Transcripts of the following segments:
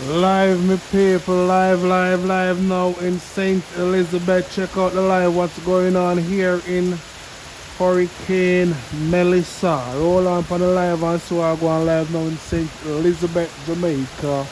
Live, me people, live now in St. Elizabeth. Check out the live, what's going on here in Hurricane Melissa. Roll on for the live and so I go on live now in St. Elizabeth, Jamaica.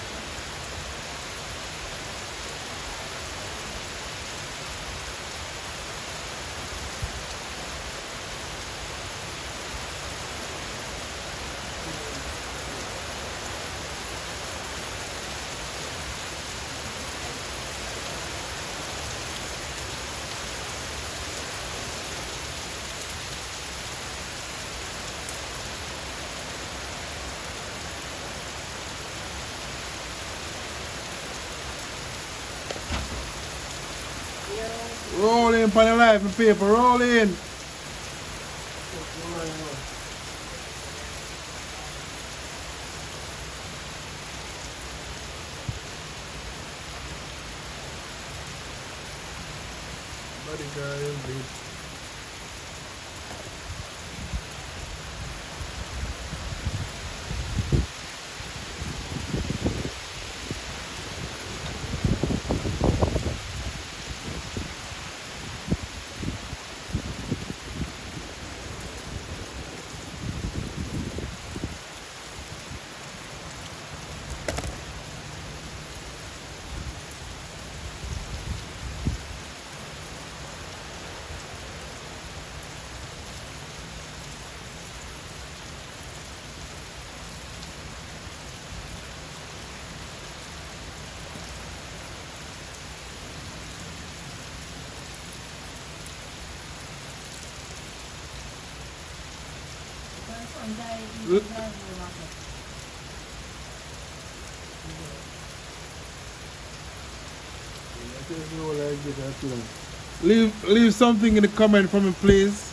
Roll in for the live, my people, roll in. Buddy guy, Leave something in the comment for me, please.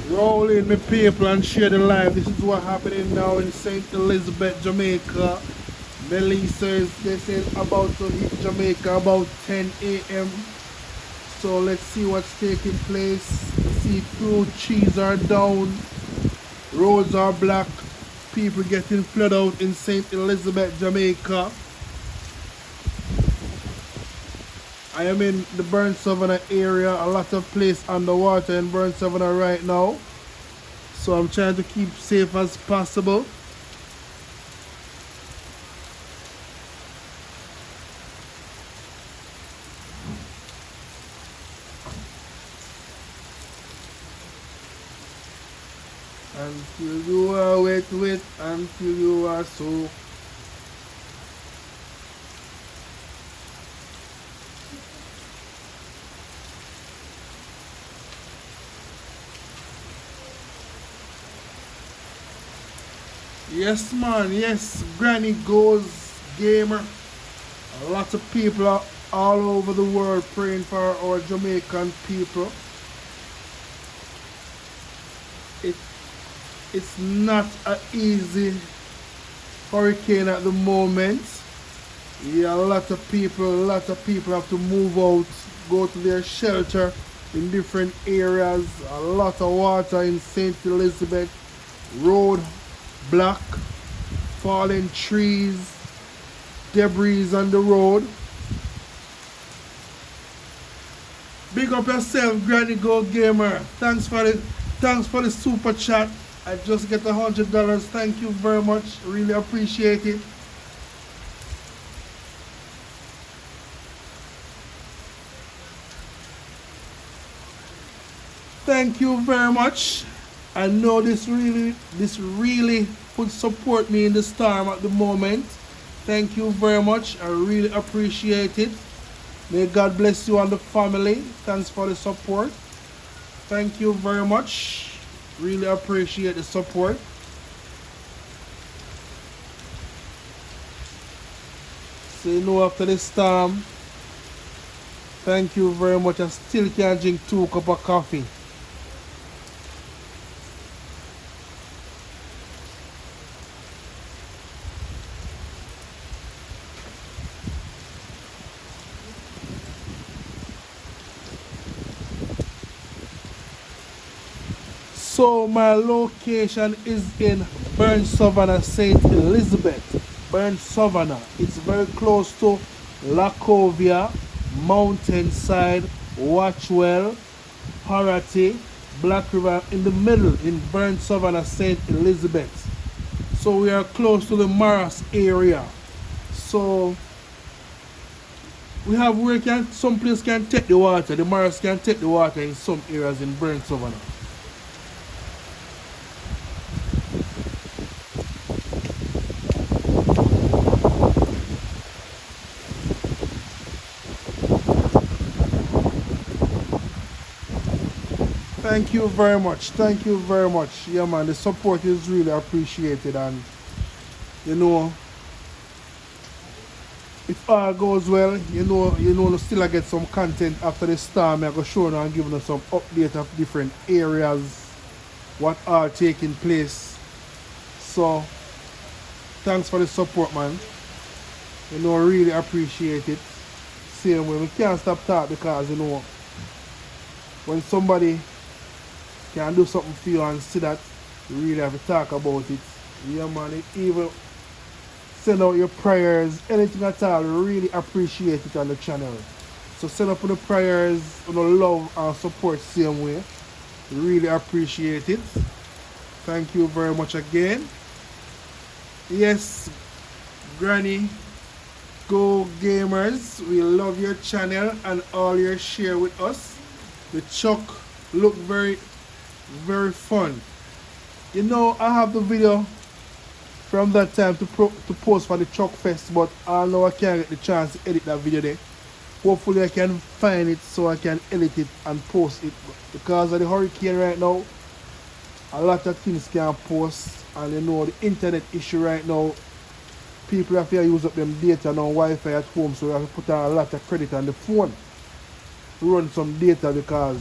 Roll in, my people, and share the live. This is what's happening now in St. Elizabeth, Jamaica. Melissa is about to hit Jamaica about 10 a.m. So let's see what's taking place. Seafood, cheese are down, roads are black, people getting flooded out in St. Elizabeth, Jamaica. I am in the Burn Savannah area, a lot of place underwater in Burn Savannah right now. So I'm trying to keep safe as possible. Until you are wet, until you are so. Yes man, yes, Granny Goes Gamer. A lot of people are all over the world praying for our Jamaican people. It's not an easy hurricane at the moment. Yeah, a lot of people have to move out, go to their shelter in different areas. A lot of water in St. Elizabeth. Road block, fallen trees, debris on the road. Big up yourself, Granny Go Gamer. Thanks for the Thanks for the super chat. I just get $100. Thank you very much. Really appreciate it. Thank you very much. I know this really would support me in the storm at the moment. Thank you very much. I really appreciate it. May God bless you and the family. Thanks for the support. Thank you very much. Really appreciate the support. So you know, after the storm, thank you very much. I still can drink 2 cups of coffee. So my location is in Burn Savannah, St. Elizabeth. Burn Savannah. It's very close to Lacovia, Mountainside, Watchwell, Harati, Black River, in the middle in Burn Savannah, St. Elizabeth. So we are close to the Maras area. So we have where some place can take the water. The Maras can take the water in some areas in Burn Savannah. Thank you very much. Thank you very much. Yeah, man, the support is really appreciated, and you know, if all goes well, still I get some content after the storm. I go show you and give you some update of different areas, what are taking place. So, thanks for the support, man. Really appreciate it. Same way, we can't stop talking because when somebody can do something for you and see that, you really have to talk about it. Yeah, man, even send out your prayers, anything at all, really appreciate it on the channel. So send up the prayers, love and support same way. Really appreciate it. Thank you very much again. Yes, Granny, go gamers, we love your channel and all your share with us. The Chuck look very fun. I have the video from that time to post for the Chuck Fest, but I know I can't get the chance to edit that video there. Hopefully I can find it so I can edit it and post it. Because of the hurricane right now, a lot of things can't post, and the internet issue right now, people have to use up them data and Wi-Fi at home, so we have to put a lot of credit on the phone to run some data because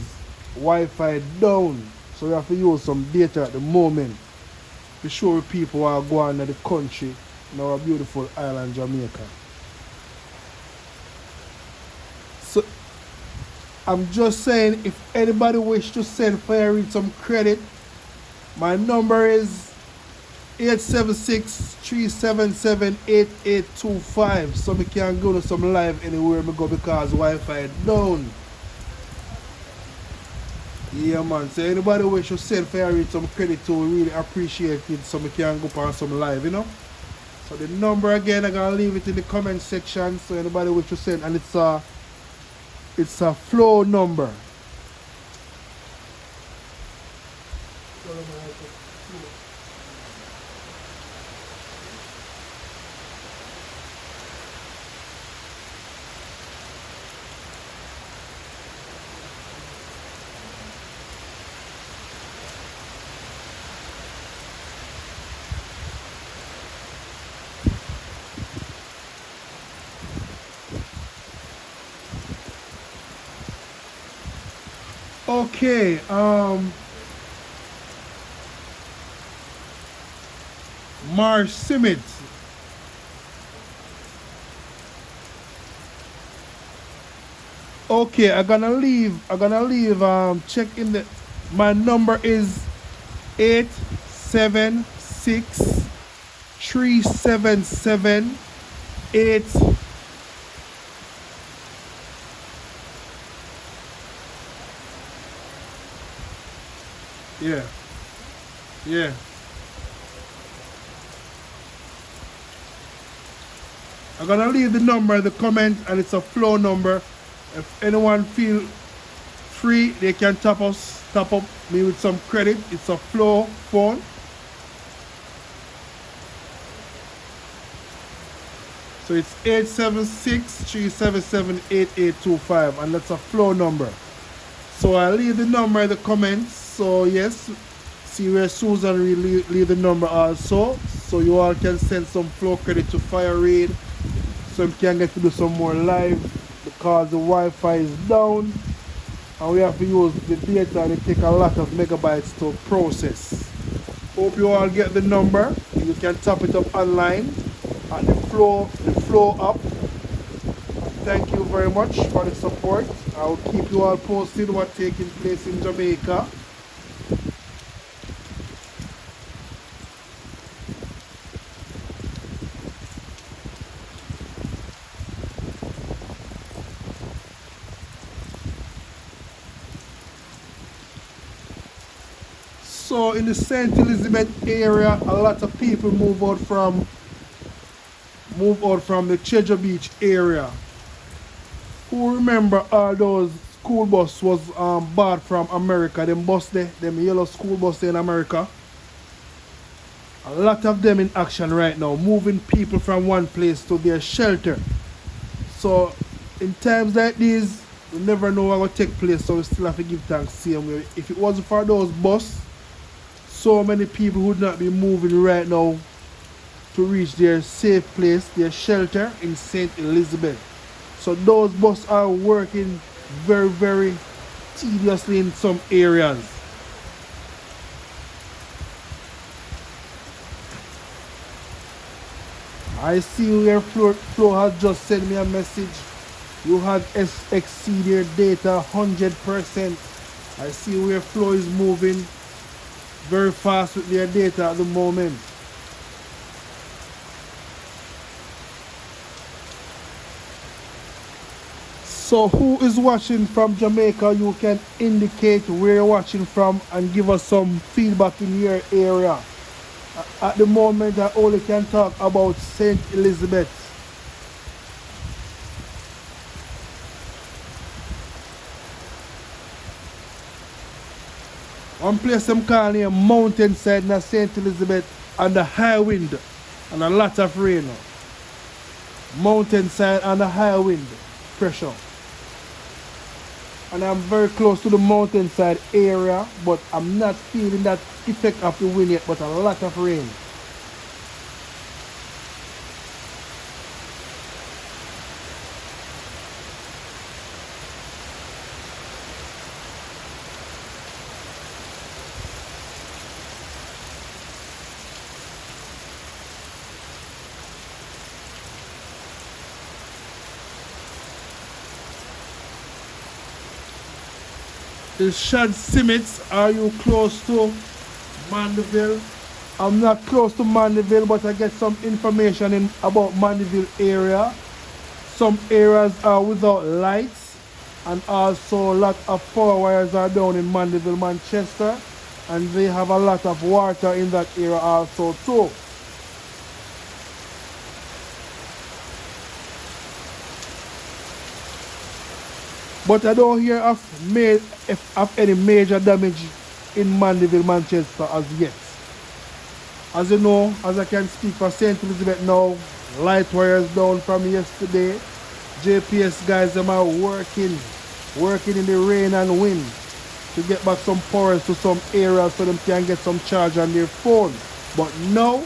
Wi-Fi down. So we have to use some data at the moment to show people who are going to the country in our beautiful island Jamaica. So I'm just saying, if anybody wish to send Fire Read some credit, my number is 876-377-8825. So we can go to some live anywhere we go because Wi-Fi down. Yeah, man. So anybody wish to send Fire Read some credit to, we really appreciate it so we can go on some live, So the number again, I'm gonna leave it in the comment section. So anybody wish to send, and it's a flow number. Okay, Marsh Simmet. Okay, I'm gonna leave check in the, my number is 876-377-8. Yeah. Yeah. I'm gonna leave the number in the comment, and it's a flow number. If anyone feel free, they can top up me with some credit. It's a flow phone. So it's 876-377-8825, and that's a flow number. So I'll leave the number in the comments. So yes, see where Susan will leave the number also. So you all can send some flow credit to Fire Raid, so you can get to do some more live, because the Wi-Fi is down and we have to use the data, and it takes a lot of megabytes to process. Hope you all get the number. You can tap it up online at the flow up. Thank you very much for the support. I'll keep you all posted what's taking place in Jamaica. So in the St. Elizabeth area, a lot of people move out from the Treasure Beach area. Who remember all those school bus was bought from America? Them bus there, them yellow school bus there in America. A lot of them in action right now, moving people from one place to their shelter. So in times like these, we never know what will take place, so we still have to give thanks same way. If it wasn't for those bus, so many people would not be moving right now to reach their safe place, their shelter in St. Elizabeth. So those buses are working very, very tediously in some areas. I see where Flo has just sent me a message. You had exceed your data 100%. I see where Flo is moving very fast with their data at the moment. So who is watching from Jamaica? You can indicate where you're watching from and give us some feedback in your area. At the moment, I only can talk about St. Elizabeth. One place I'm calling a mountainside in St. Elizabeth, and a high wind and a lot of rain. Mountainside and a high wind pressure. And I'm very close to the mountainside area, but I'm not feeling that effect of the wind yet, but a lot of rain. The Shad Simmits, are you close to Mandeville? I'm not close to Mandeville, but I get some information about Mandeville area. Some areas are without lights, and also a lot of power wires are down in Mandeville, Manchester, and they have a lot of water in that area also too. But I don't hear of any major damage in Mandeville, Manchester as yet. As you know, as I can speak for St. Elizabeth now, light wires down from yesterday. JPS guys them are working in the rain and wind to get back some power to some areas so them can get some charge on their phone. But now,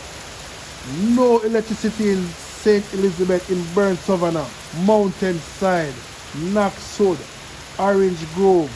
no electricity in St. Elizabeth, in Burn Savannah, Mountainside, Knoxwood, Orange Grove.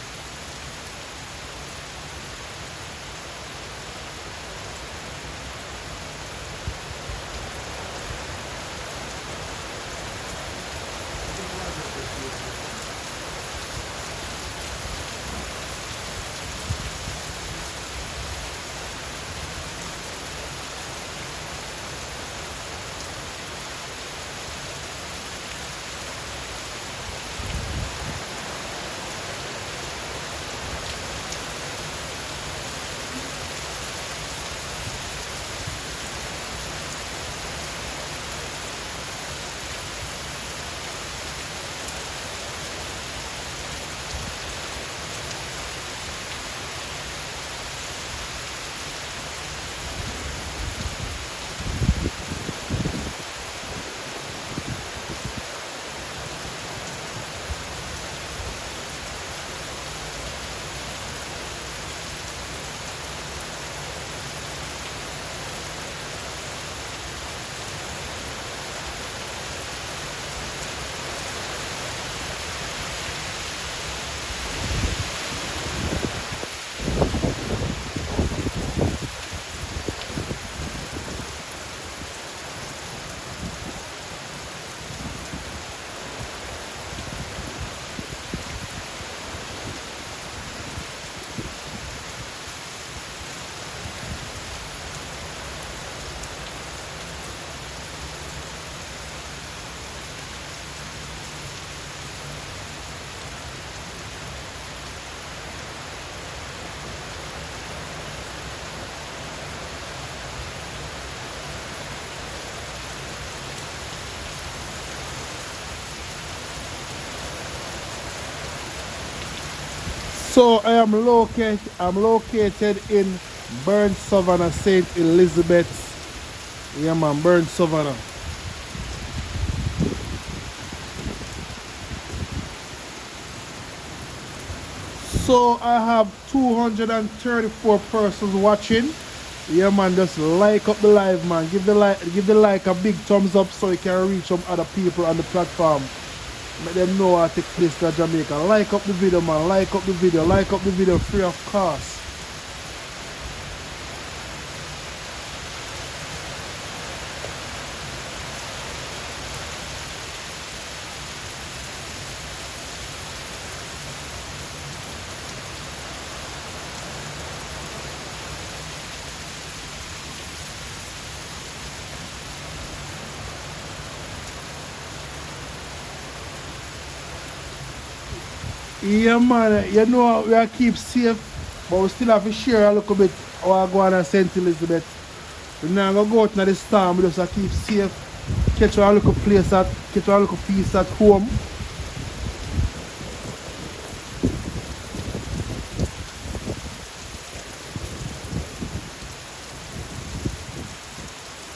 So I'm located in Burn Savannah, St. Elizabeth. Yeah man, Burn Savannah. So I have 234 persons watching. Yeah man, just like up the live man. Give the like a big thumbs up so it can reach some other people on the platform. Let them know how to take place in Jamaica. Like up the video man, like up the video, like up the video free of cost. Yeah man, you know we are keep safe, but we still have to share a little bit how I go on at St. Elizabeth. We're not gonna go out in the storm, we just have to keep safe, catch a little peace at home.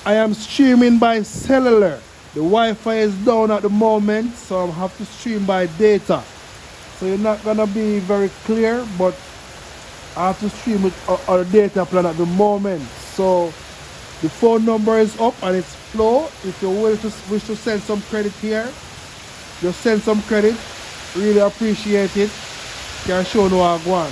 I am streaming by cellular. The Wi-Fi is down at the moment, so I have to stream by data. So you're not gonna be very clear, but I have to stream with our data plan at the moment. So the phone number is up and it's flow. If you wish to send some credit here, just send some credit. Really appreciate it. Can show no I go on.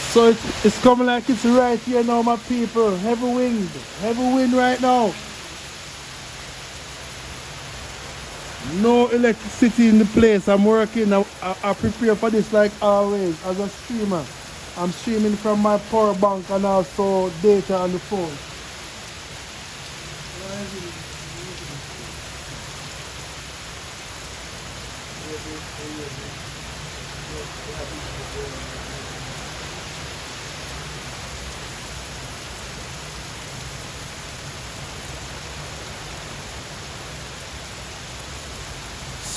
So it's coming like it's right here now, my people. Heavy wind right now. No electricity in the place. I'm working. I prepare for this like always as a streamer. I'm streaming from my power bank and also data on the phone.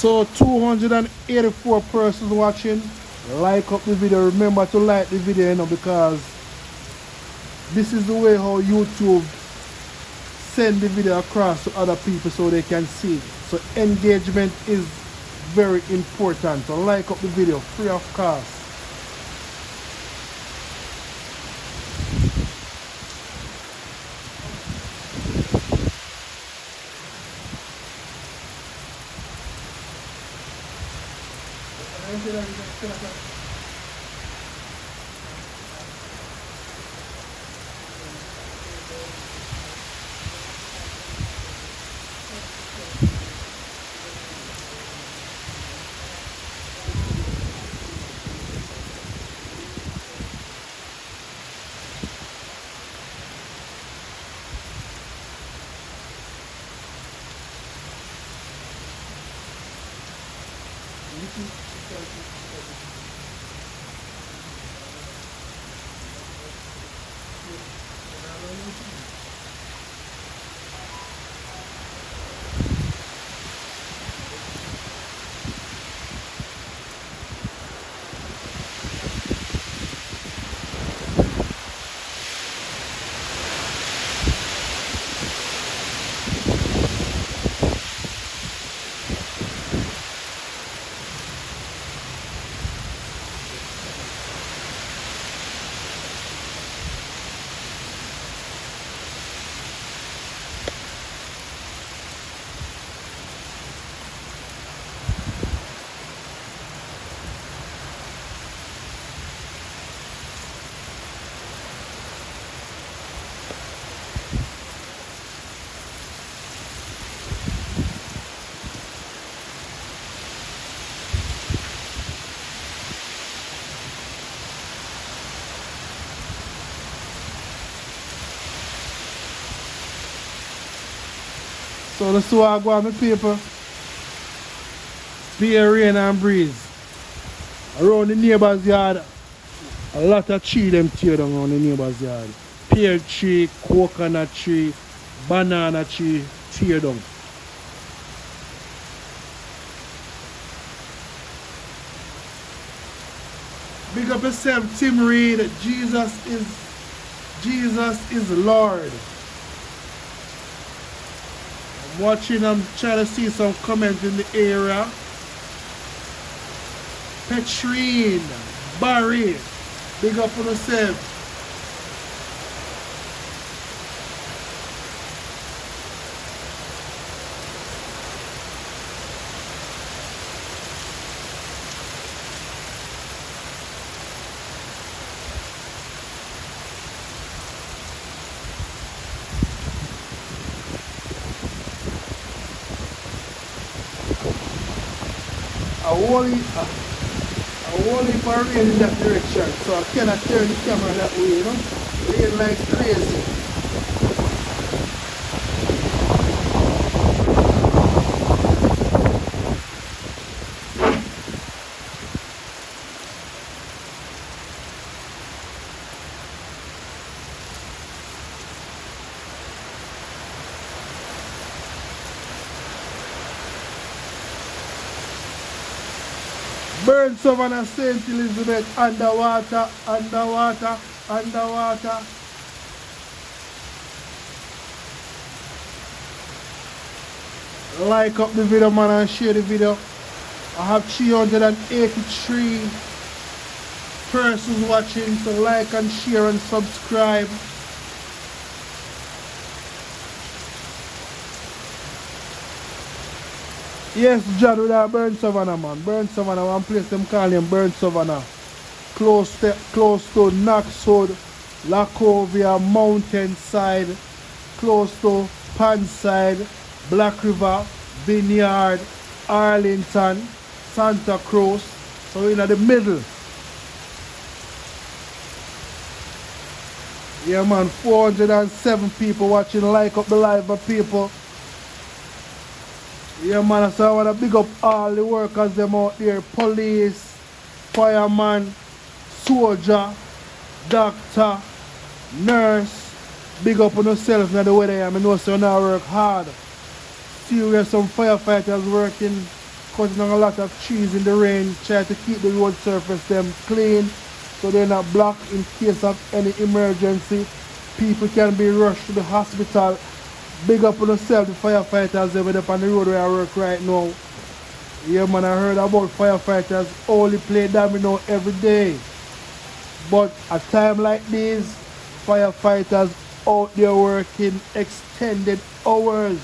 So 284 persons watching. Like up the video. Remember to like the video, you know, because this is the way how YouTube send the video across to other people so they can see. So engagement is very important. So like up the video free of cost. So let's see what I go on, my people. Be a rain and breeze. Around the neighbor's yard, a lot of tree them tear down around the neighbor's yard. Pear tree, coconut tree, banana tree, tear down. Big up yourself, Tim Reed. Jesus is Lord. I'm watching, I'm trying to see some comments in the area. Petrine, Barry, big up on yourself. I only for rain in that direction, so I cannot turn the camera that way, you know. Rain like crazy. Burn Savannah, St. Elizabeth, underwater, underwater, underwater. Like up the video, man, and share the video. I have 383 persons watching, so like and share and subscribe. Yes, John, with our Burn Savannah, man. Burn Savannah, one place them call him Burn Savannah. Close to Knoxwood, Lacovia, Mountainside, close to Panside, Black River, Vineyard, Arlington, Santa Cruz. So in the middle. Yeah, man, 407 people watching. Like up the live, my people. Yeah, man, so I want to big up all the workers them out there. Police, fireman, soldier, doctor, nurse. Big up on yourself now the way they am. I know so now work hard. See where some firefighters working, cutting down a lot of trees in the rain, try to keep the road surface them clean so they're not blocked in case of any emergency. People can be rushed to the hospital. Big up on yourself, the firefighters over there on the road where I work right now. Yeah, man, I heard about firefighters only play domino every day. But at time like this, firefighters out there working extended hours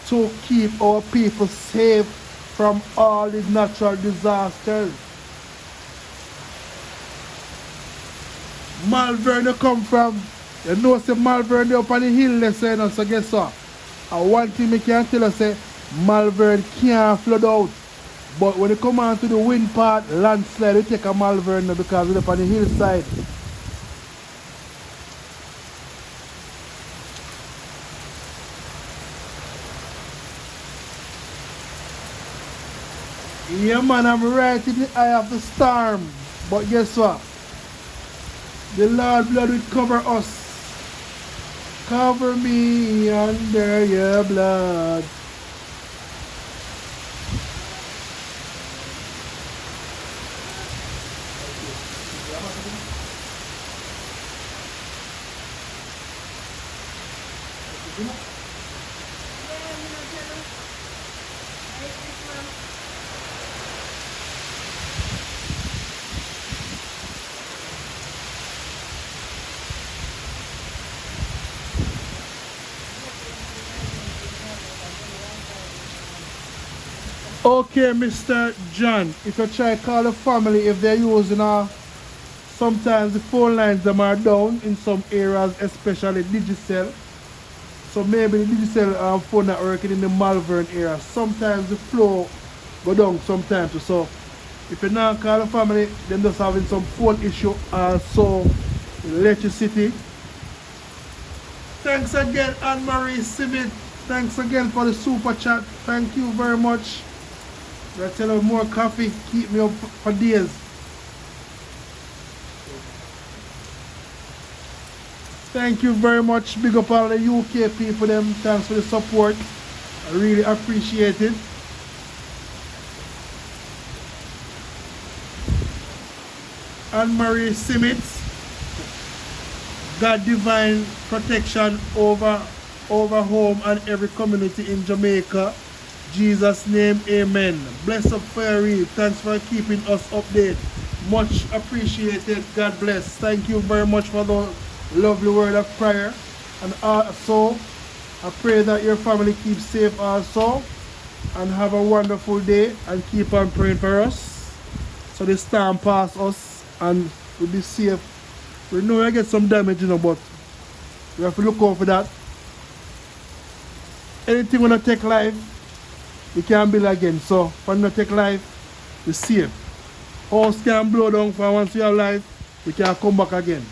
to keep our people safe from all these natural disasters. Malvern come from. You know, say Malvern up on the hill, they say, no, so guess what? And one thing I can tell you, say, Malvern can't flood out. But when you come on to the wind part, landslide, you take a Malvern because we're up on the hillside. Yeah, man, I'm right in the eye of the storm. But guess what? The Lord blood will cover us. Cover me under your blood. Okay, Mr. John, if you try to call the family, if they're using sometimes the phone lines them are down in some areas, especially Digicel. So maybe the Digicel phone not working in the Malvern area. Sometimes the flow go down sometimes. So if you not call the family, then just having some phone issue also electricity. Thanks again, Anne-Marie Simit. Thanks again for the super chat. Thank you very much. I tell you, more coffee keep me up for days. Thank you very much. Big up all the UK people them. Thanks for the support. I really appreciate it. Anne-Marie Simmons, God divine protection over home and every community in Jamaica. Jesus' name, amen. Bless up Fairy. Thanks for keeping us updated. Much appreciated. God bless. Thank you very much for the lovely word of prayer. And also, I pray that your family keeps safe also. And have a wonderful day. And keep on praying for us. So the storm pass us and we'll be safe. We know I get some damage, but we have to look out for that. Anything when I take life, we can build again. So when I take life, we safe. House can blow down for once we have life, we can come back again.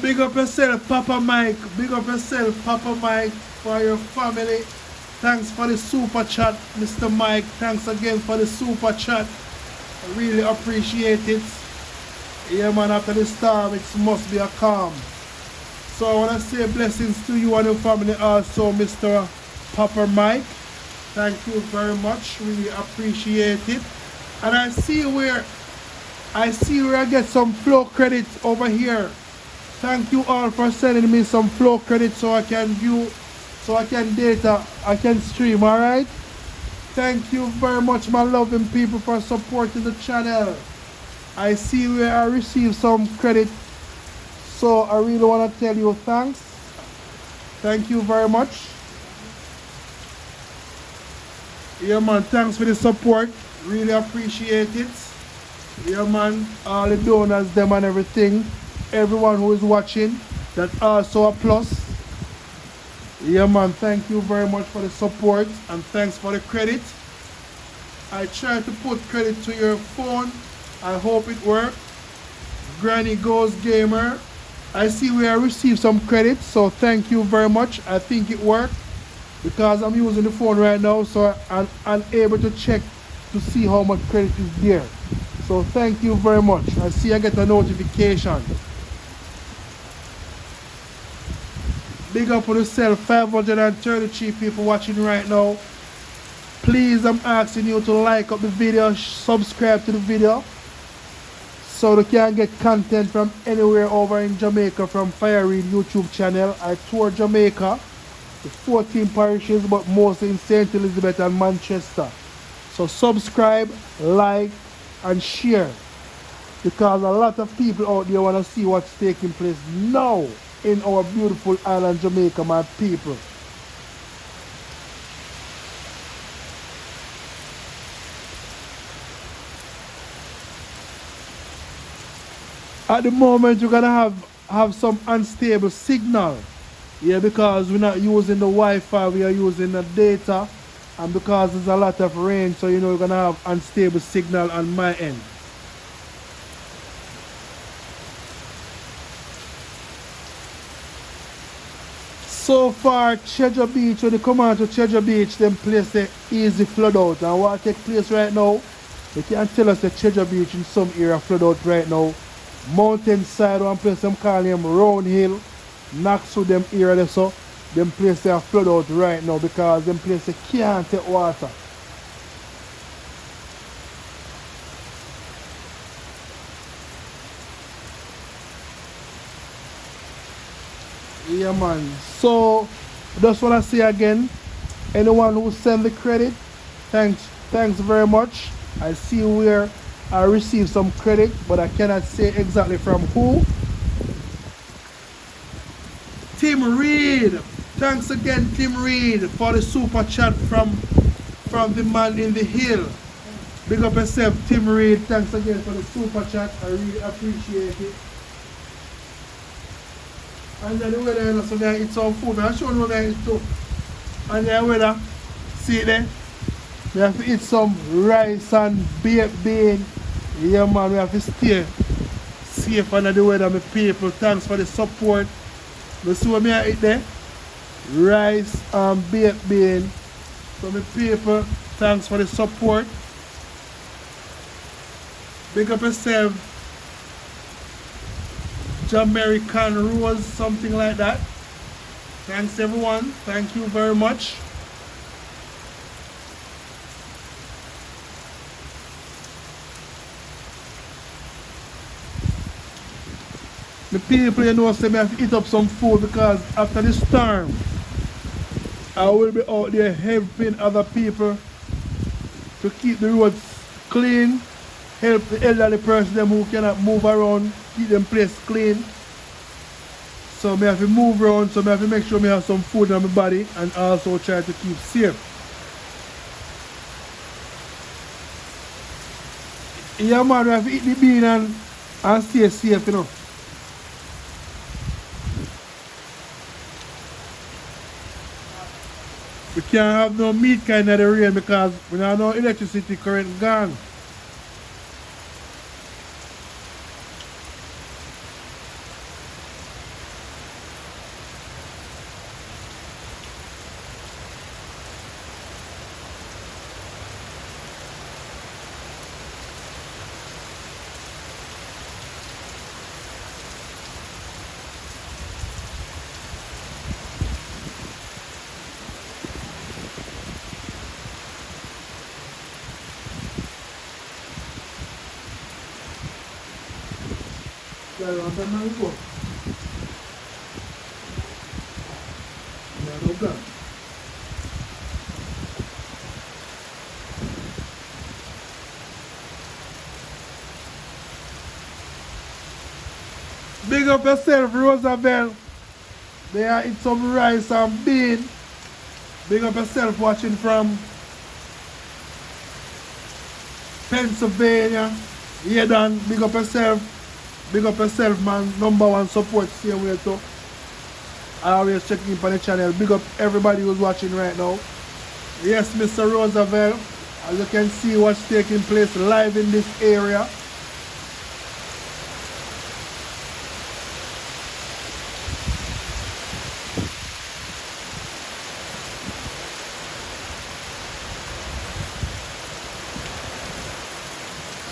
Big up yourself, Papa Mike. Big up yourself, Papa Mike, for your family. Thanks for the super chat, Mr. Mike. Thanks again for the super chat. I really appreciate it. Yeah, man, after the storm, it must be a calm. So I want to say blessings to you and your family also, Mr. Papa Mike. Thank you very much. Really appreciate it. And I see where I get some flow credits over here. Thank you all for sending me some flow credits so I can view, so I can stream, alright? Thank you very much, my loving people, for supporting the channel. I see where I received some credit, so I really want to tell you thanks. Thank you very much. Yeah, man, thanks for the support. Really appreciate it. Yeah, man, all the donors, them and everything. Everyone who is watching, that also a plus. Yeah, man, thank you very much for the support and thanks for the credit. I tried to put credit to your phone. I hope it worked. Granny Goes Gamer, I see we have received some credit, so thank you very much. I think it worked because I'm using the phone right now, so I'm unable to check to see how much credit is there. So thank you very much. I see I get a notification. Big up on yourself, 533 people watching right now. Please, I'm asking you to like up the video, subscribe to the video, so they can get content from anywhere over in Jamaica from Fireread YouTube channel. I tour Jamaica, the 14 parishes, but mostly in St. Elizabeth and Manchester. So subscribe, like, and share, because a lot of people out there want to see what's taking place now in our beautiful island Jamaica, my people. At the moment, you're gonna have some unstable signal. Yeah, because we're not using the Wi-Fi, we are using the data, and because there's a lot of rain, so you know we're gonna have unstable signal on my end. So far, Treasure Beach, when you come on to Treasure Beach, them place the easy flood out. And what take place right now, they can tell us the Treasure Beach in some area flood out right now. Mountainside, one place them call them Round Hill, knocks through them area there, so them place they are flood out right now because them place they can't take water. Yeah man, so just want to say again, anyone who send the credit, thanks very much. I see where I received some credit, but I cannot say exactly from who. Tim Reed, thanks again Tim Reed for the super chat from the man in the hill. Big up yourself Tim Reed, thanks again for the super chat, I really appreciate it. And then the weather, you know, so they eat some food. I'll show you what I eat too. And then the weather, see it there? We have to eat some rice and baked bean. Yeah man, we have to stay safe under the weather, my people. Thanks for the support. You see what I eat there? Rice and baked bean. So my people, thanks for the support. Big up yourself. Jamaican Rose, something like that. Thanks everyone. Thank you very much. The people, you know, say me have to eat up some food because after the storm, I will be out there helping other people to keep the roads clean, help the elderly person them who cannot move around, keep them place clean. So I have to move around, so I have to make sure I have some food in my body and also try to keep safe. Yeah man, we have to eat the bean and stay safe, you know. We can't have no meat kind of the rain because we don't have no electricity current gone. Big up yourself, Roosevelt. They are eating some rice and bean. Big up yourself watching from Pennsylvania. Yeah, Dan, big up yourself. Big up yourself, man. #1 support, same way too. I always check in on the channel. Big up everybody who's watching right now. Yes, Mr. Roosevelt. As you can see what's taking place live in this area.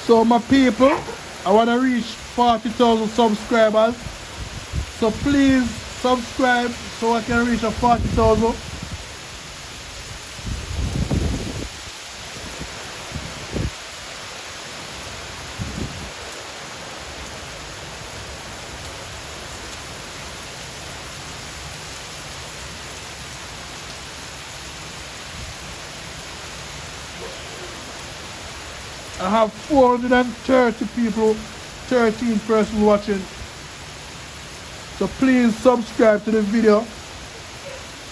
So my people, I want to reach 40,000 subscribers. So please subscribe so I can reach a 40,000. I have 430 people, 13 persons watching. So please subscribe to the video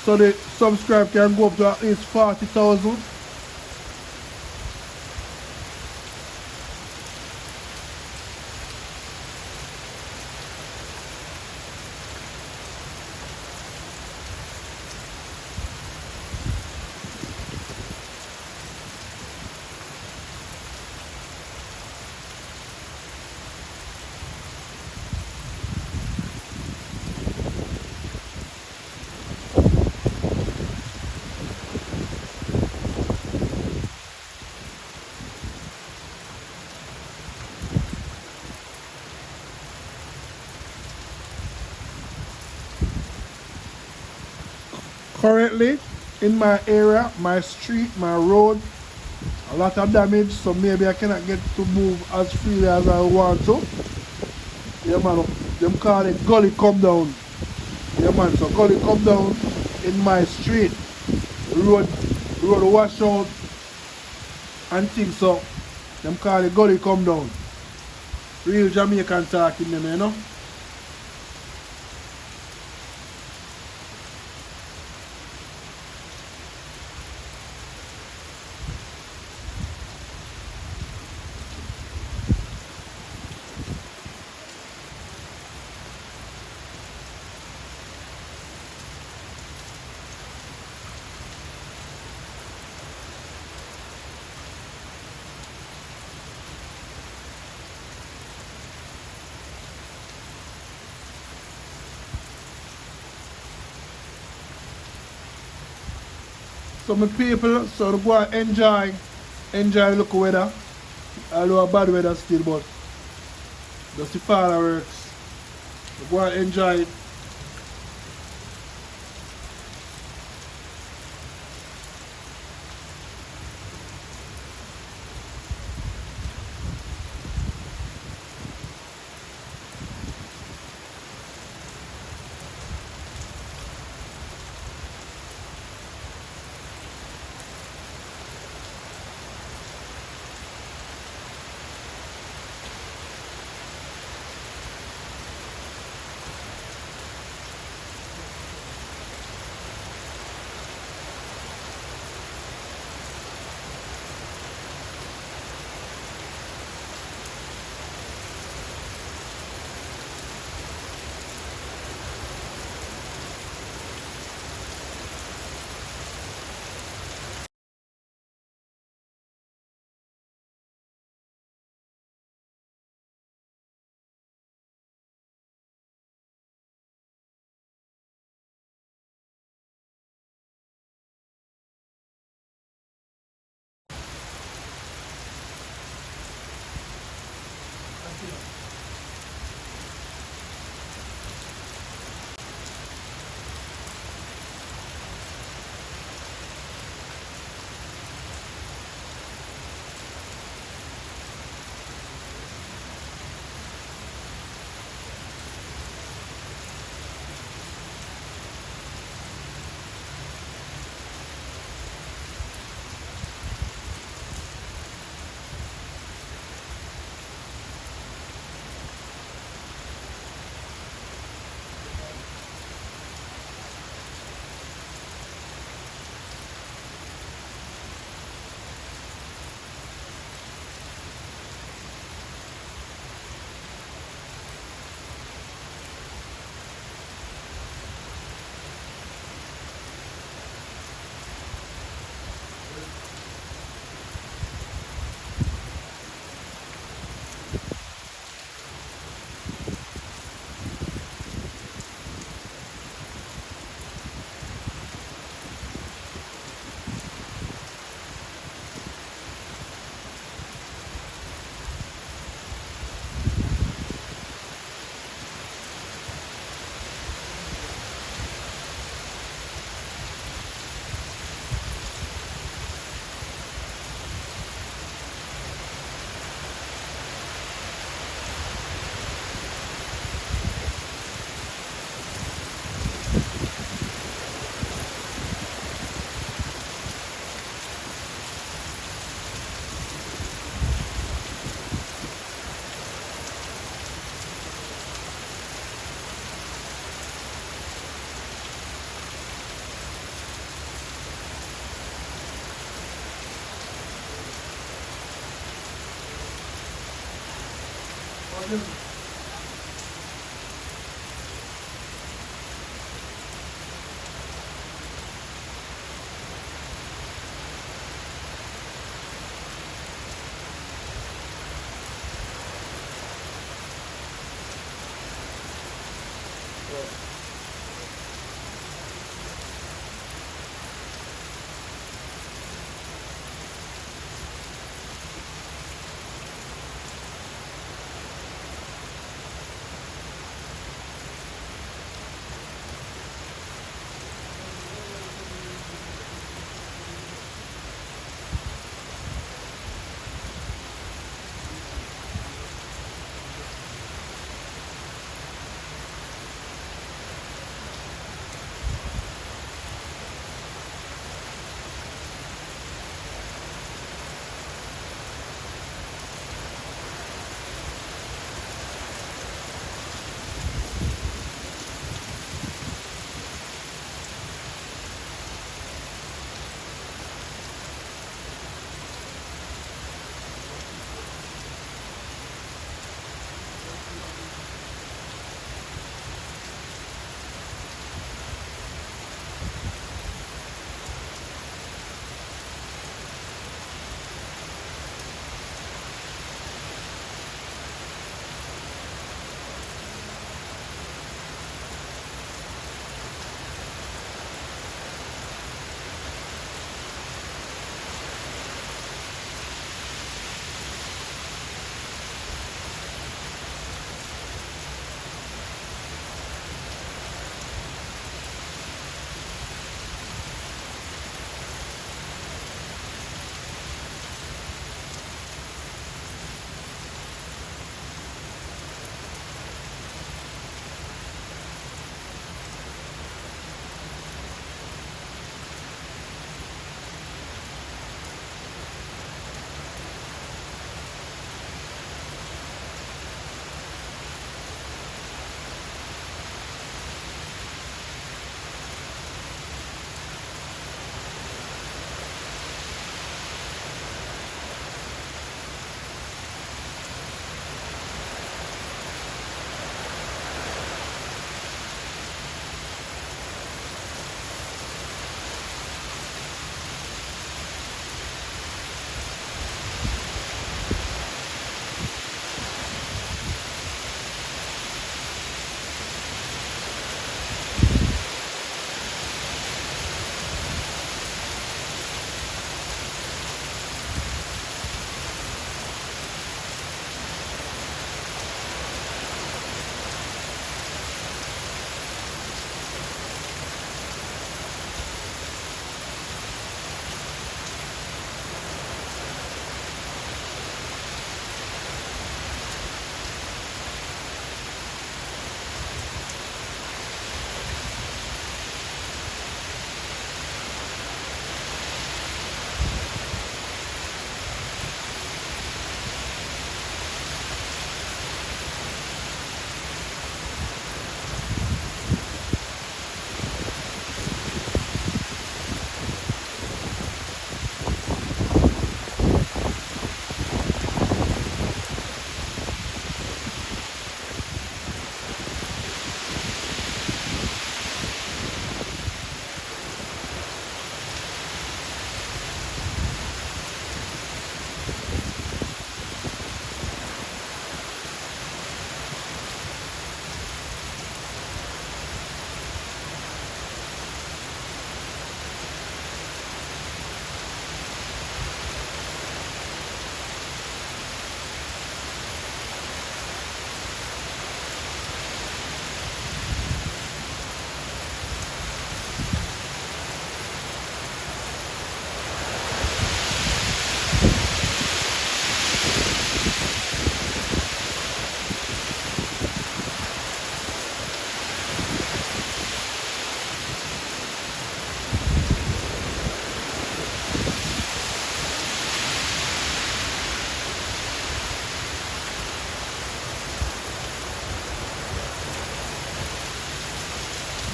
so the subscribe can go up to at least 40,000. currently in my area, my street, my road, a lot of damage, so maybe I cannot get to move as freely as I want to. Yeah man, them call it gully come down. Yeah man, so gully come down in my street. Road wash out and things, so them call it gully come down. Real Jamaican talking them, you know. So my people, so to go and enjoy look weather. Although bad weather still, but just the fireworks. So go and enjoy it.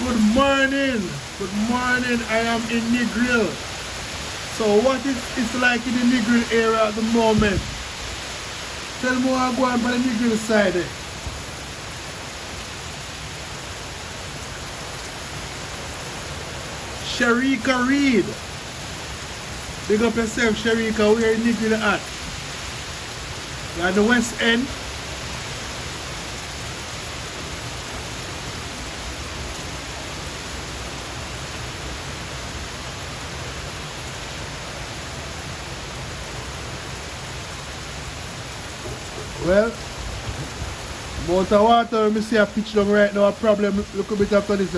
Good morning. Good morning. I am in Negril. So what it's like in the Negril area at the moment? Tell me what I'm going by the Negril side. Sharika Reed. Big up yourself, Sharika. Where in Negril at? You're at the West End. Well, amount of water we see a pitch down right now, a problem look a bit after this.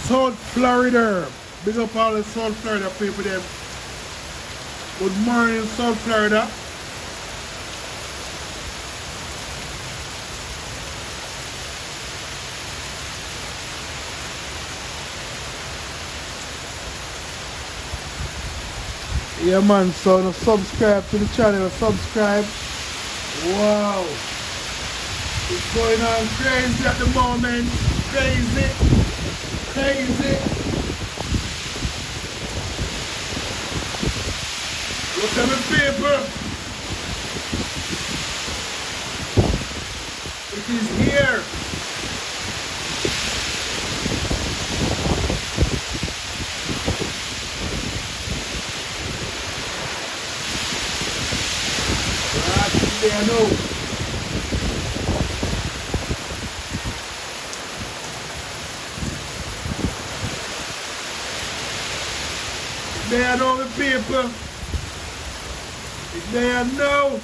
South Florida. Big up all the South Florida people them. Good morning, South Florida. Yeah man, so now subscribe to the channel, subscribe. Wow. It's going on crazy at the moment. Crazy. Crazy. Look at the paper. It is here. There no. There no the paper. There no.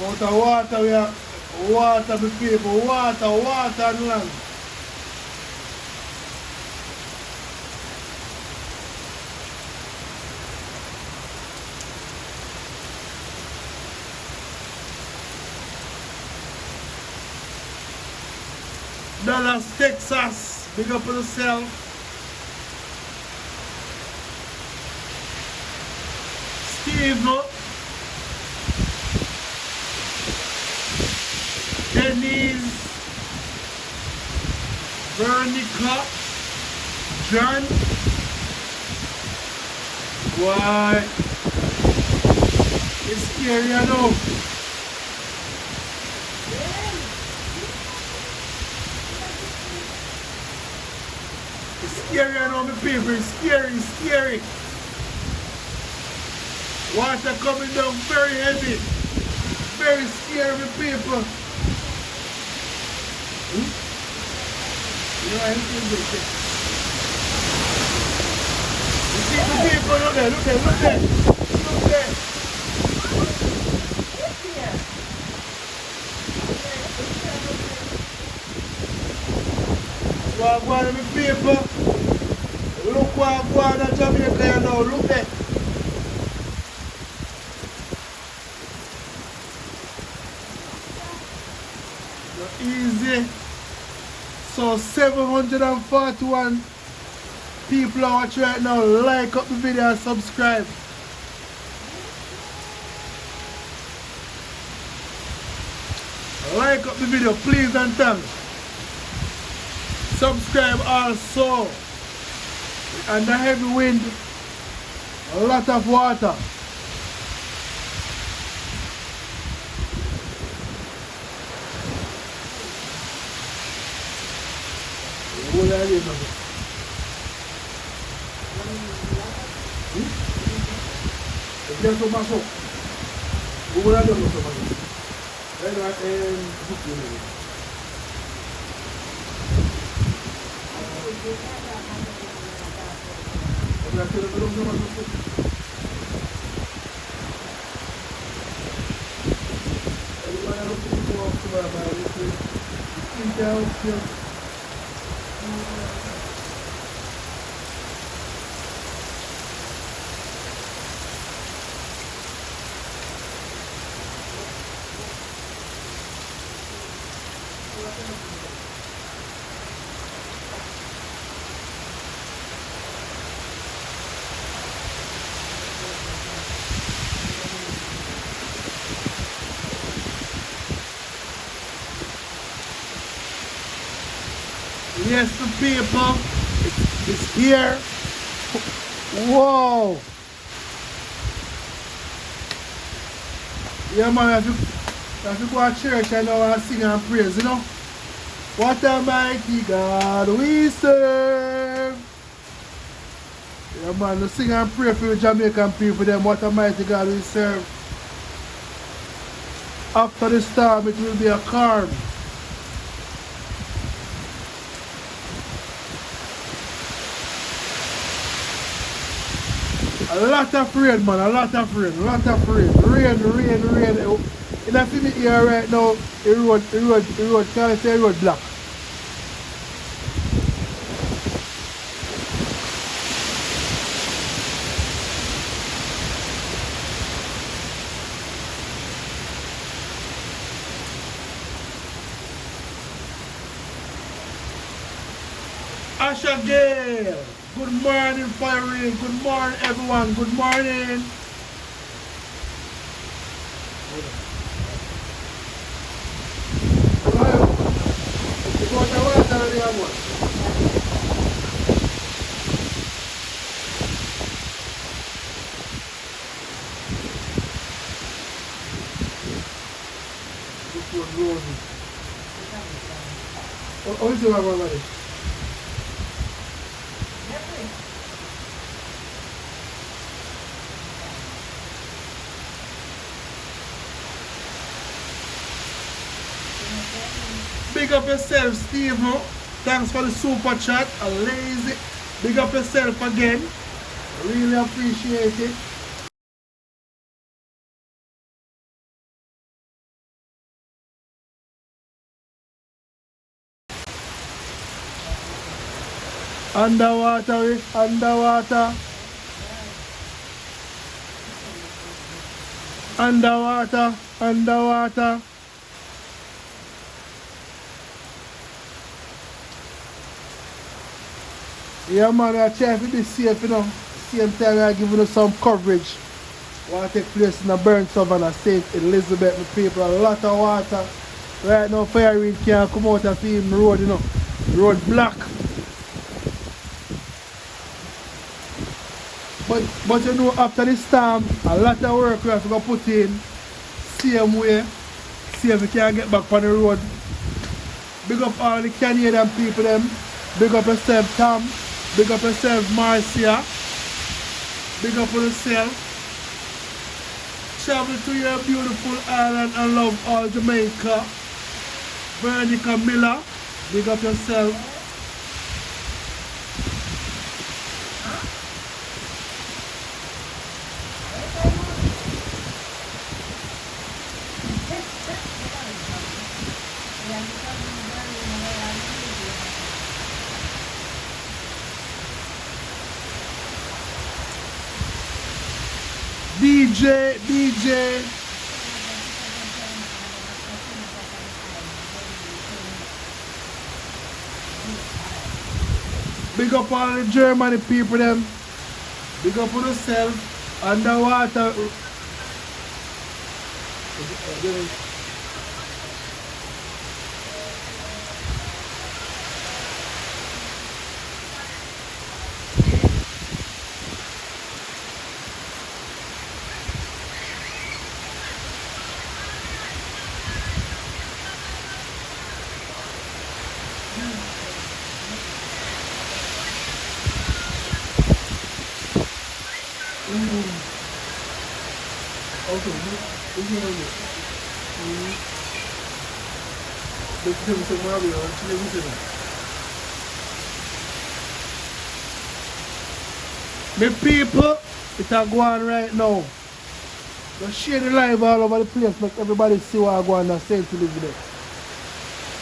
Water we have water the people, water and land. Dallas, Texas, big up on yourself. Steve, Denise, Veronica, John. Why? It's scary, I know. Scary on the paper, scary. Water coming down very heavy. Very scary with people. You know, you see the people down there, look there. What I'm going to be people. Look what I'm going to Jamaica now, look there. Not easy. So 741 people are watching right now. Like up the video and subscribe. Like up the video, please and thanks. Subscribe also. And the heavy wind, a lot of water. What are you doing? There's so much up. What are you doing? Yes, the people. It's here. Whoa. Yeah, man, if you go to church and now and sing and praise, you know. What a mighty God we serve. Yeah, man, to sing and pray for the Jamaican people, them. What a mighty God we serve. After the storm, it will be a calm. A lot of rain, man, a lot of rain, a lot of rain. Rain. In the city here right now, the road, can't I say road black. Asha Gale, good morning, Fiery. Good morning, everyone. Good morning. Oh, is it my Big up yourself, Steve. Thanks for the super chat. A lazy. Big up yourself again. Really appreciate it. Underwater, underwater. Underwater, underwater. Yeah, man, I try to be safe, you know. Same time I give you some coverage. What take place in the burnt Savannah, St. Elizabeth, my people. A lot of water. Right now, fire reed can't come out of the road, you know. Road black. But you know, after the storm, a lot of work we have to go put in. Same way. See if we can get back on the road. Big up all the Canadian people, them. Big up yourself, Tom. Big up yourself, Marcia. Big up yourself. Travel to your beautiful island and love all Jamaica. Veronica Miller. Big up yourself. DJ. Big up all the Germany people them. Big up on yourself. Underwater. My people, it's a go on right now. Just share the live all over the place, make everybody see what I go on at St. Elizabeth.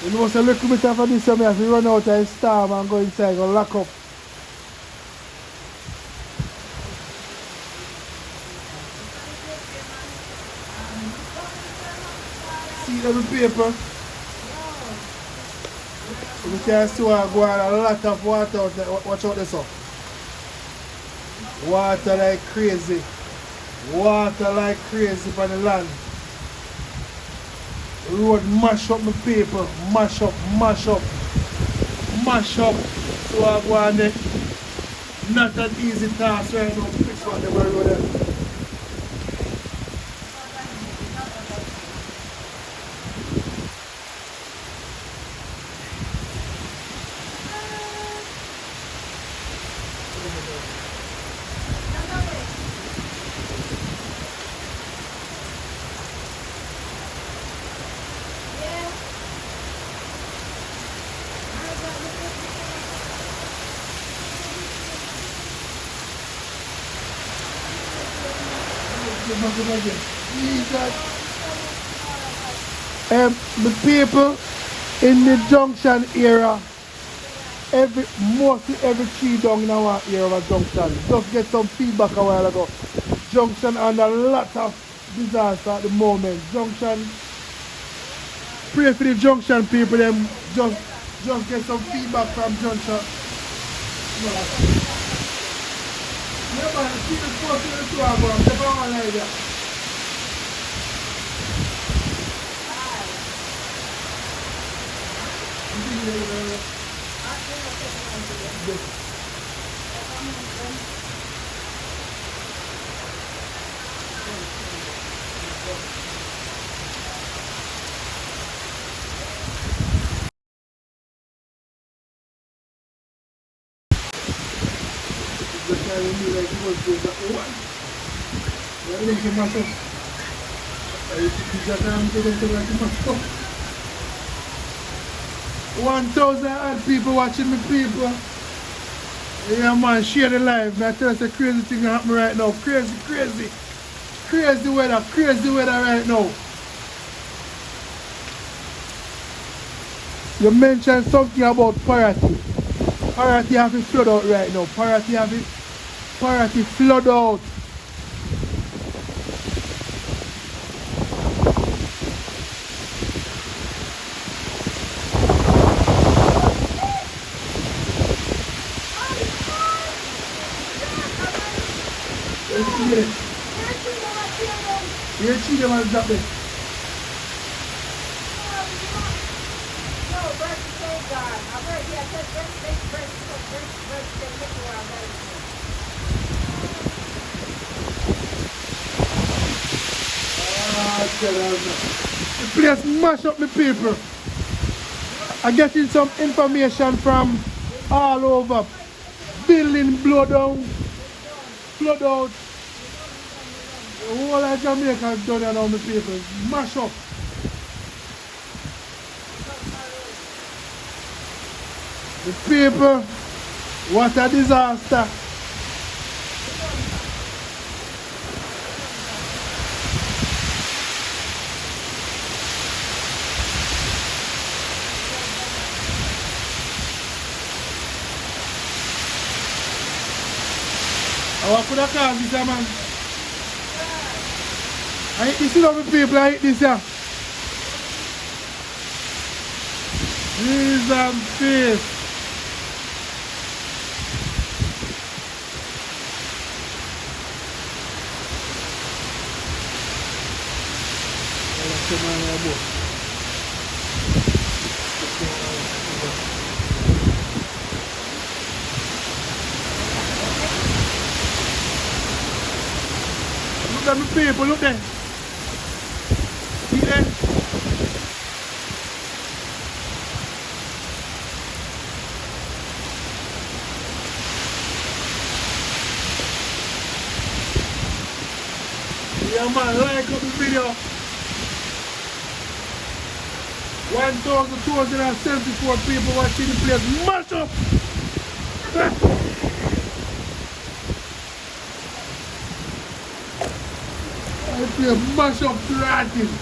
You know, a little bit of this, I have to run out of the storm and go inside, go lock up. See every paper? You can see I go on a lot of water out there. Watch out this up. Water like crazy. Water like crazy for the land. Road mash up my paper. Mash up, mash up, mash up. So I go on there. Not an easy task right now to fix what they were road there. The people in the junction area, mostly every tree down in our area of a junction. Just get some feedback a while ago. Junction under a lot of disaster at the moment. Junction, pray for the junction people, them just get some feedback from junction. Yeah, man, see the post in the store, bro. Step on like that. Like it was good. One. I didn't get myself. I didn't get myself. 1,000 odd people watching me, people. Yeah, man, share the live. I tell us a crazy thing happening right now. Crazy, crazy. Crazy weather right now. You mentioned something about parity. Parity have to flood out right now. Parity flood out. Here, cheat man, drop it. The place mash up the people. I'm getting some information from all over. Building blow down, flood out. The whole of Jamaica is done around the people. Mash up. The people, what a disaster. What could have caused this, man? I hate this lovely people, I hate this here. Jesus face. Look at the people, look there. See there? Yeah man, like up the video. 1,274 people watching the place. Mash up! The place mash up to rotting.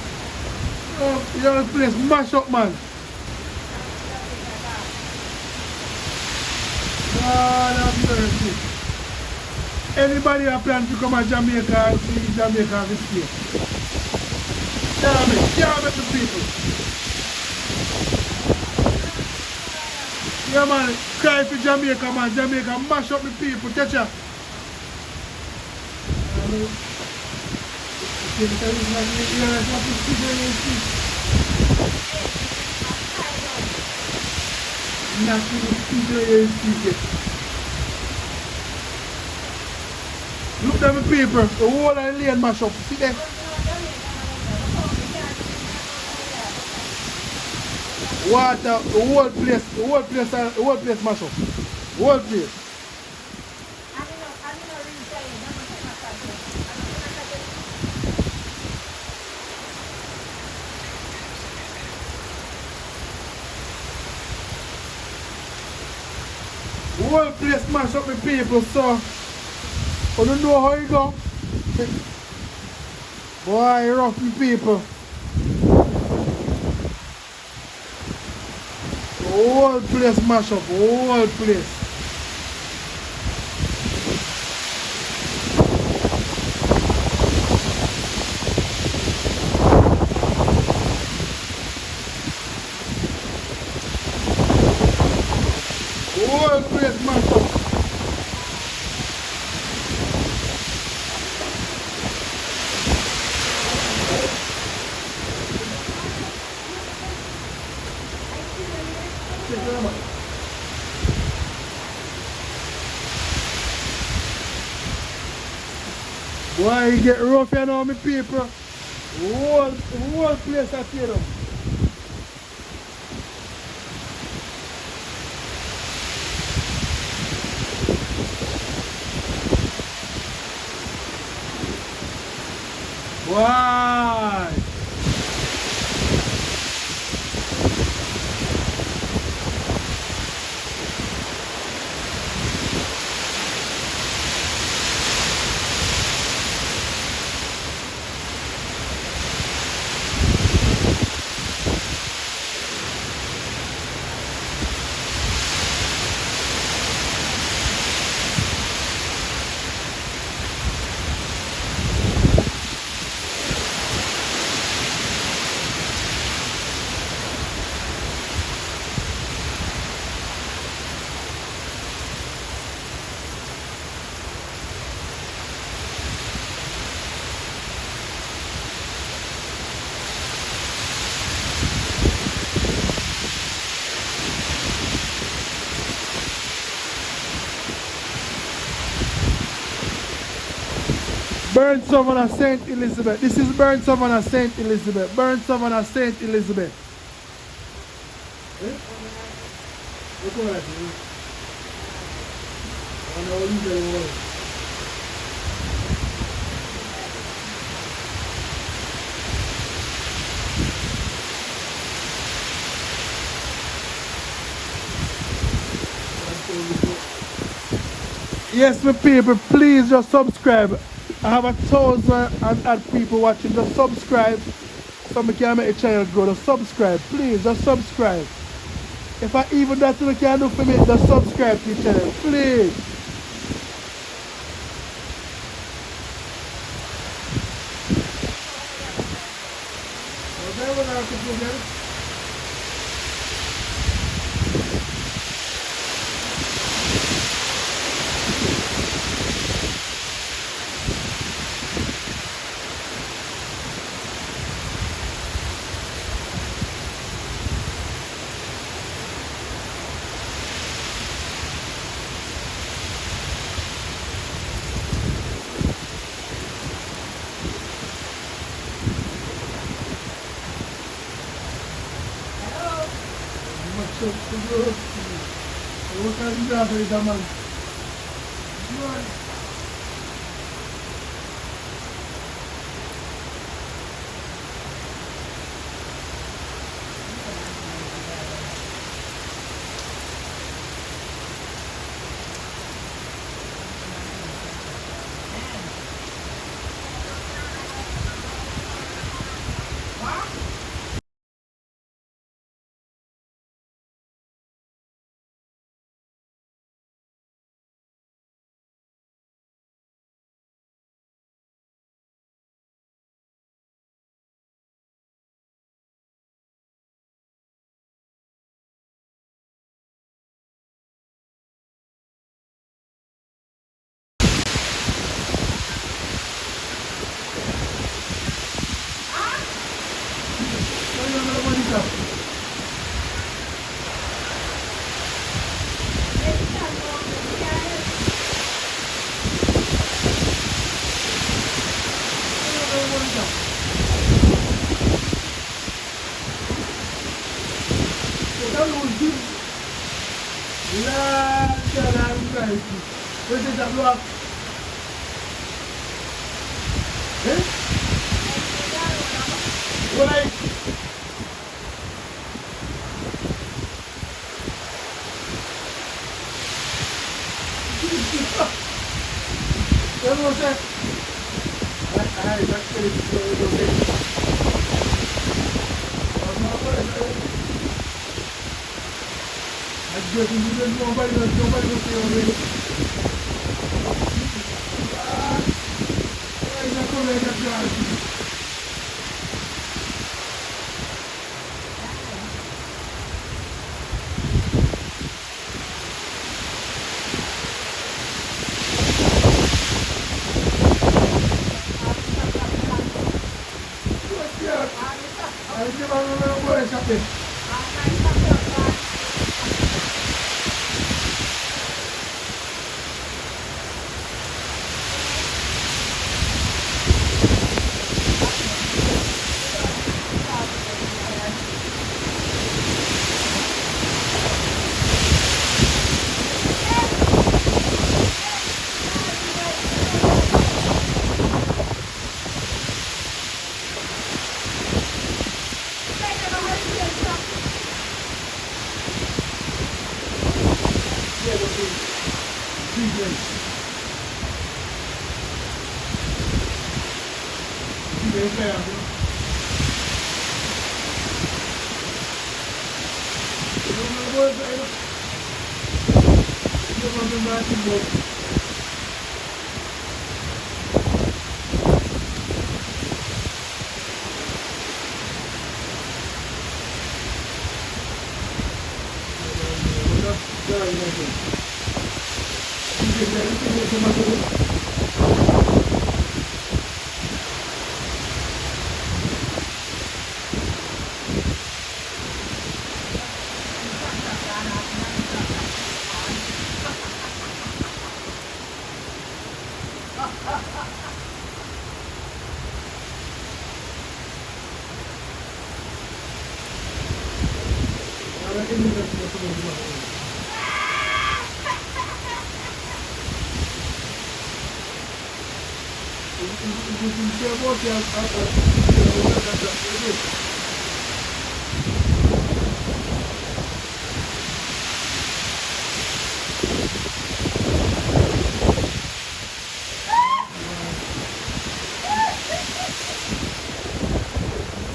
Oh, yeah, the place mash up, man. God have mercy. Anybody who plan to come to Jamaica and see Jamaica have a state. Can't make the people. Yeah man, cry for Jamaica man. Jamaica mash up the people. Catch ya. Look at the people, the whole of the lane mash up. See there? Water, the whole place mash up. The whole place. The whole place mash up with people, so I don't know how you go. Boy, rough with people. The whole place mash up, the whole place. The whole place mash up. Boy, you get rough you know me people. Whole place I tear them. Why? Burn someone at St. Elizabeth. This is burn someone at St. Elizabeth. Burn someone at St. Elizabeth. Eh? Look at that. I know you very well. Yes, my people, please just subscribe. I have 1,000 people watching. Just subscribe so I can make the channel grow. Just subscribe, please. Just subscribe. If I even that you can do for me, just subscribe to the channel, please. Where's it that block? Eh? What I? What was that? I that's it. I just didn't nobody will see already. I'm not going to let that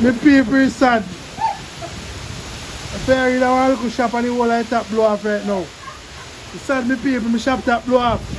my people is sad. I feel I want to shop and the whole light top blow off right now. It's sad my people, my shop top blow off.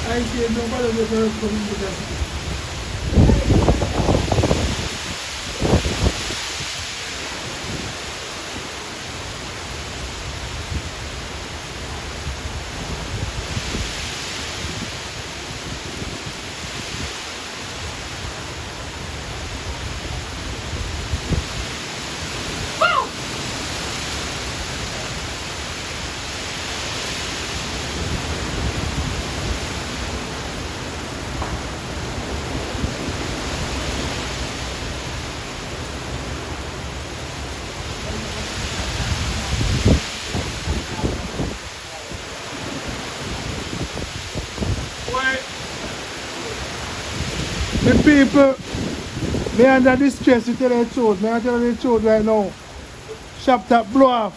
I see nobody will ever come into that. The people, me under distress to tell the truth. Me I tell the truth right now. Shop top blow off.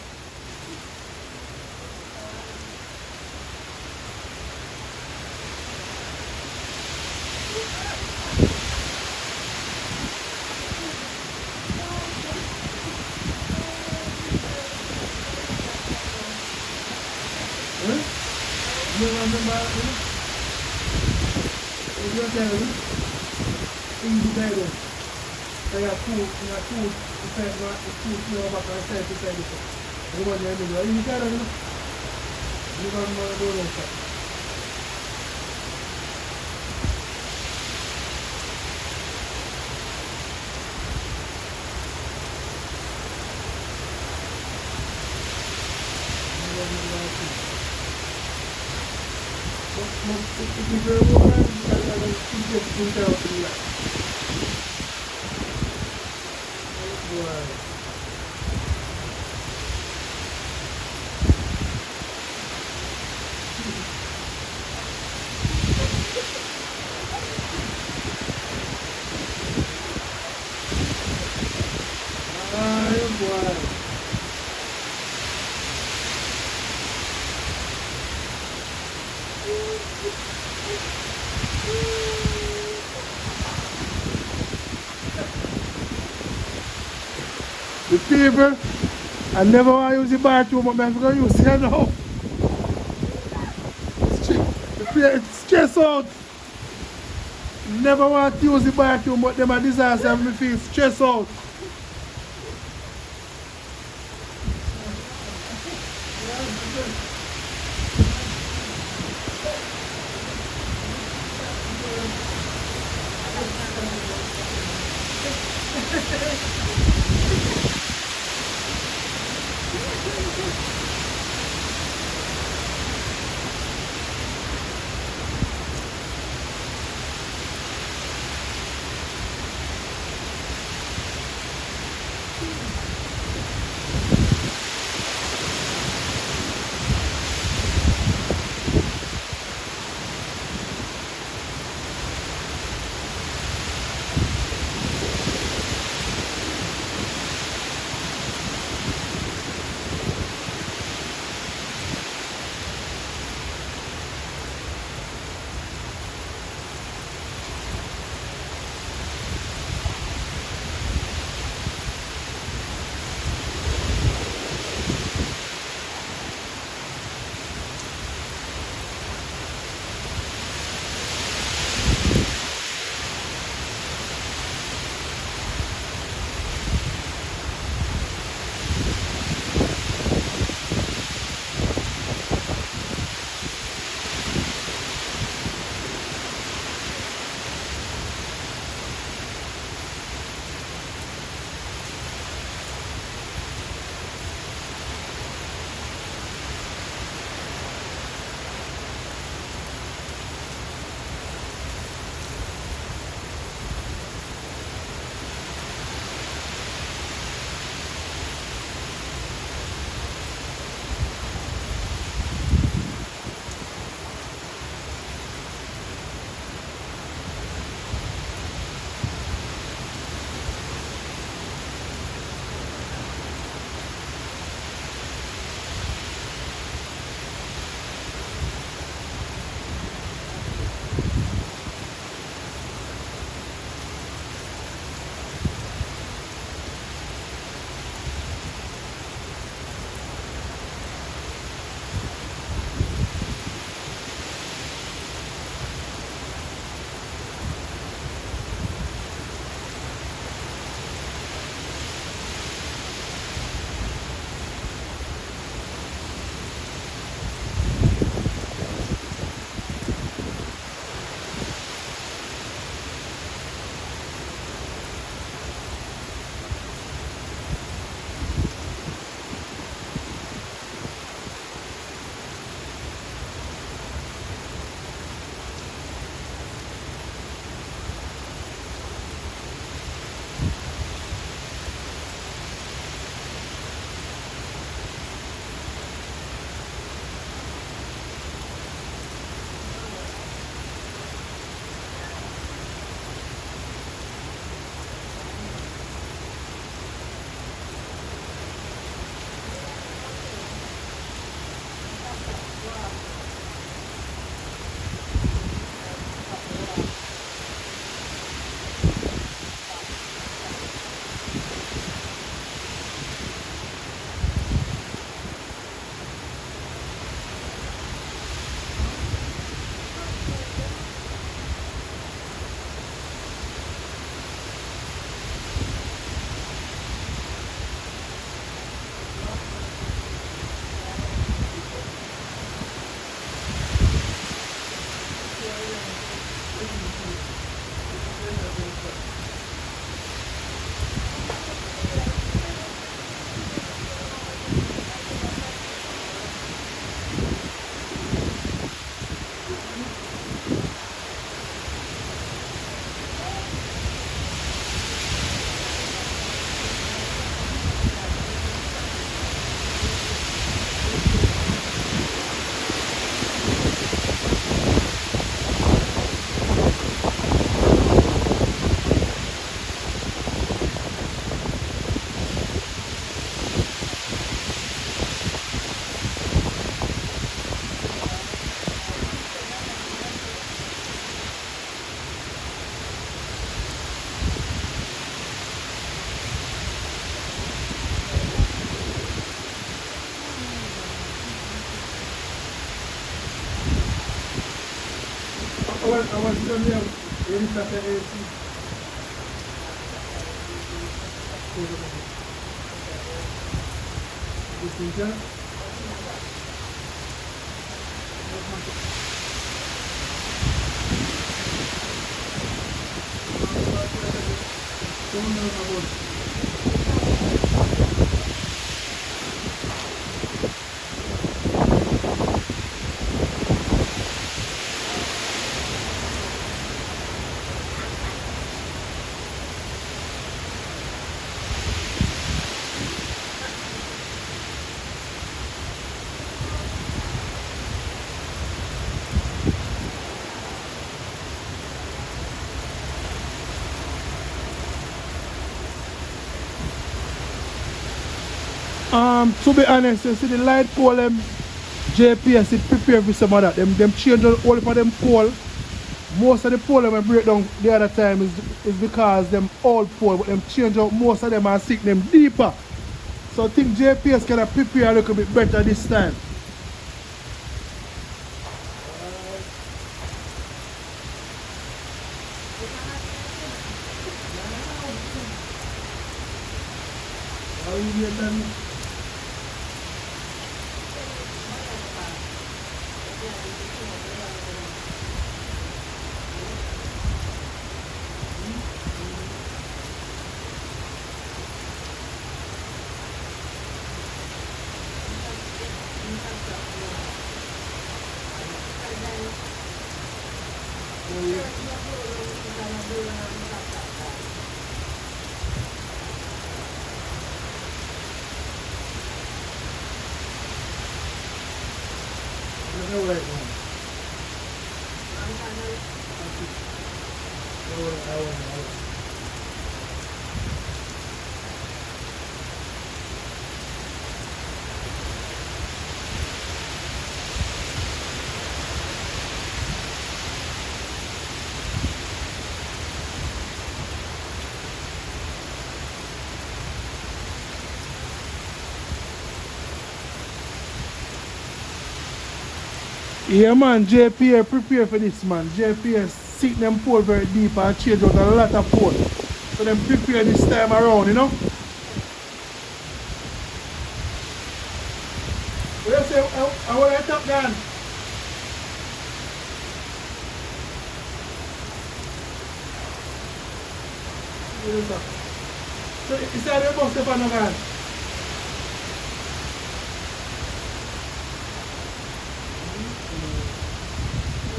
You remember? You tell me? Easy baby. So you have food, the food, you know, back and side to side. You want to remember? You tell me? You want to go there? If you very well, you can tell me that. Boy. The people, I never want to use the bathroom, but I'm going to use it now. It's stress out. Never want to use the bathroom, but them a disaster and me feel stress out. was done here. In Saturday, this is it. Don't know about to be honest, you see the light pole them JPS it prepare for some of that. Them change all for them pole. Most of the pole them I break down the other time is because them old pole, but them change out most of them and stick them deeper. So I think JPS can prepare a little bit better this time. How you get done? Yeah man, JPA prepare for this man. JPS sink them pole very deep and change out a lot of pole. So them prepare this time around, you know. What you say, I want to top gun. So is that the bus step on the gun?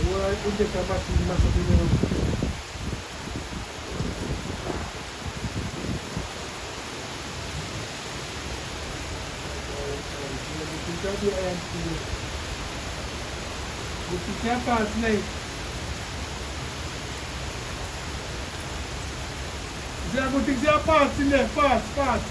Well, we get a battery massive. You can't pass me. Is there good things there? Parts in there, parts.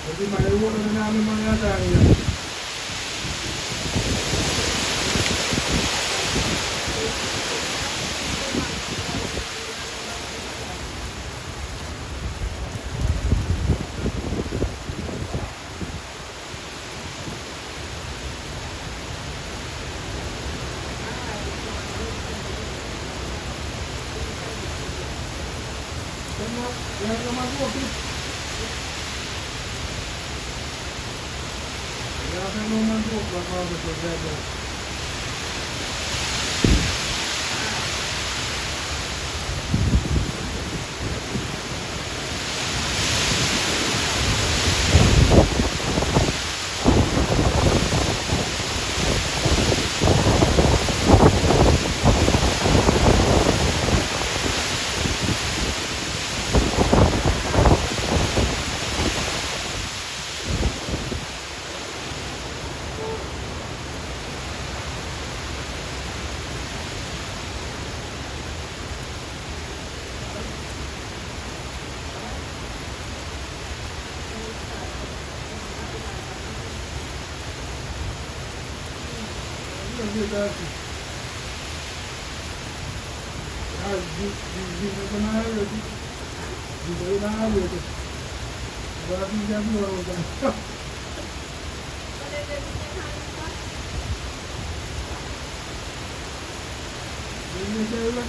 Jadi may ulo na namin mga kaya. Yan naman po. Yan naman po. Baka ba verdade. Diz na área, diz aí na área. Agora diz já do lado. Diz aí lá.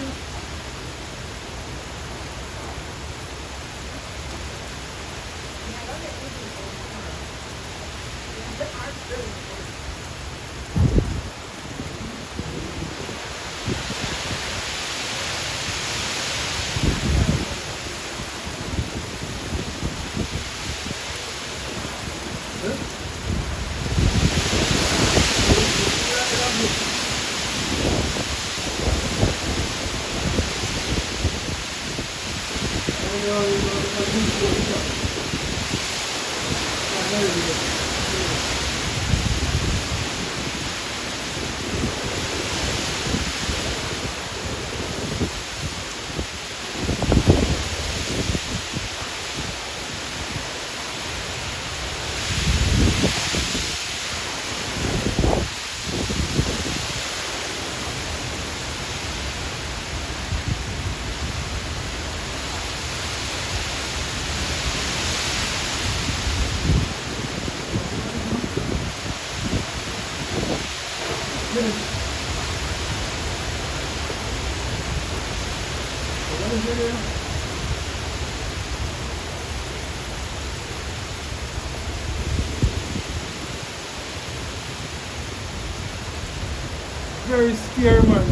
Very scary, man.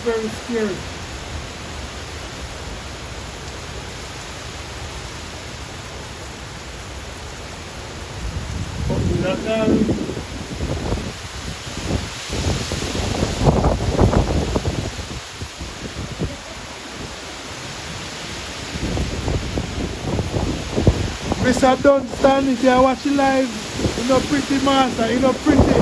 Very scary. Mr. Dunstan, if you are watching live, you know pretty master, you know pretty.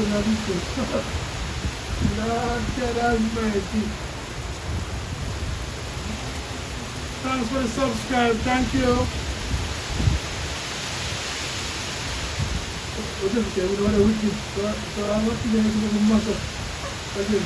Lord God Almighty. Thanks for the subscribe. Thank you. What's up, we don't want to wicked. So I'm not going to mash up. Again.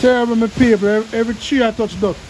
Terrible, my people. Every tree I touch dust.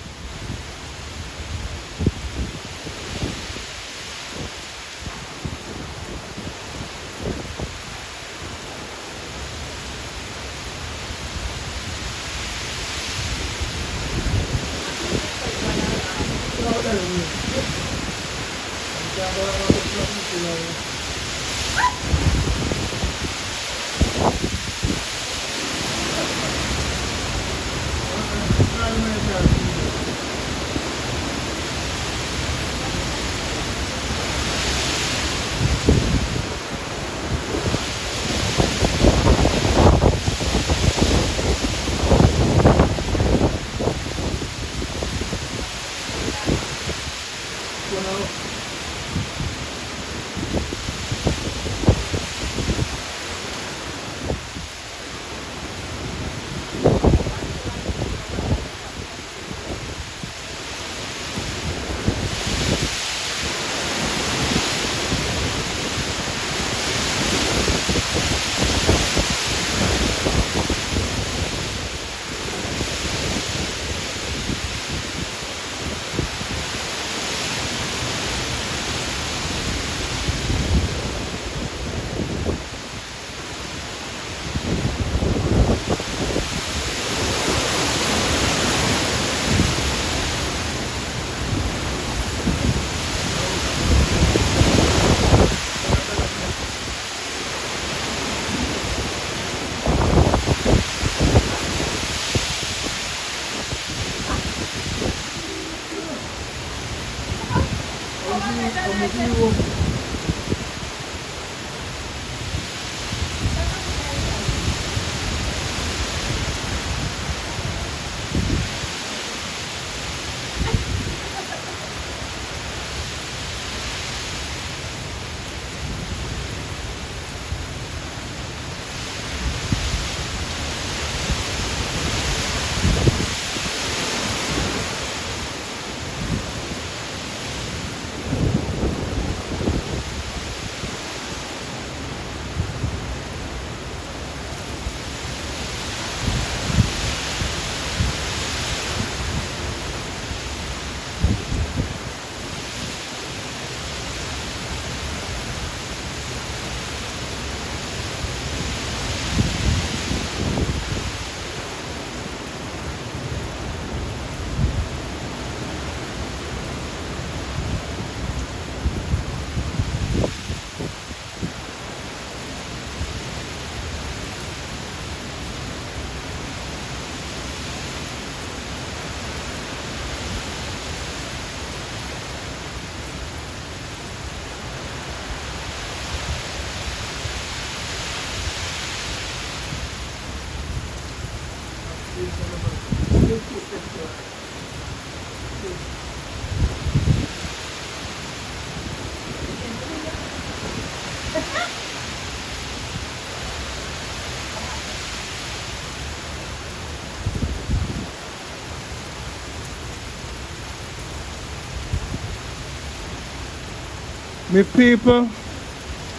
Me people,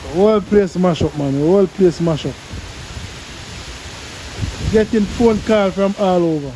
the whole place mash up, man. The whole place mash up. Getting phone call from all over.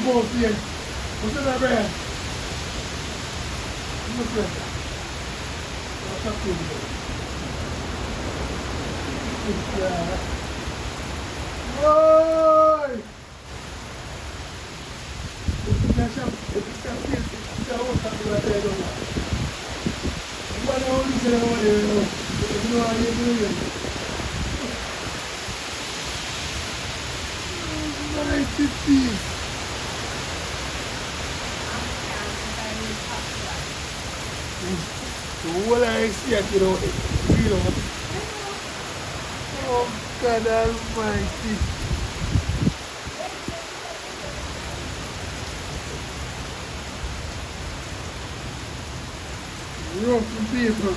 Both here. What's in that brand? What's that? What's up to you? Oi! What are you doing? 15. The whole I see it, you know. Oh, God Almighty. Rough people.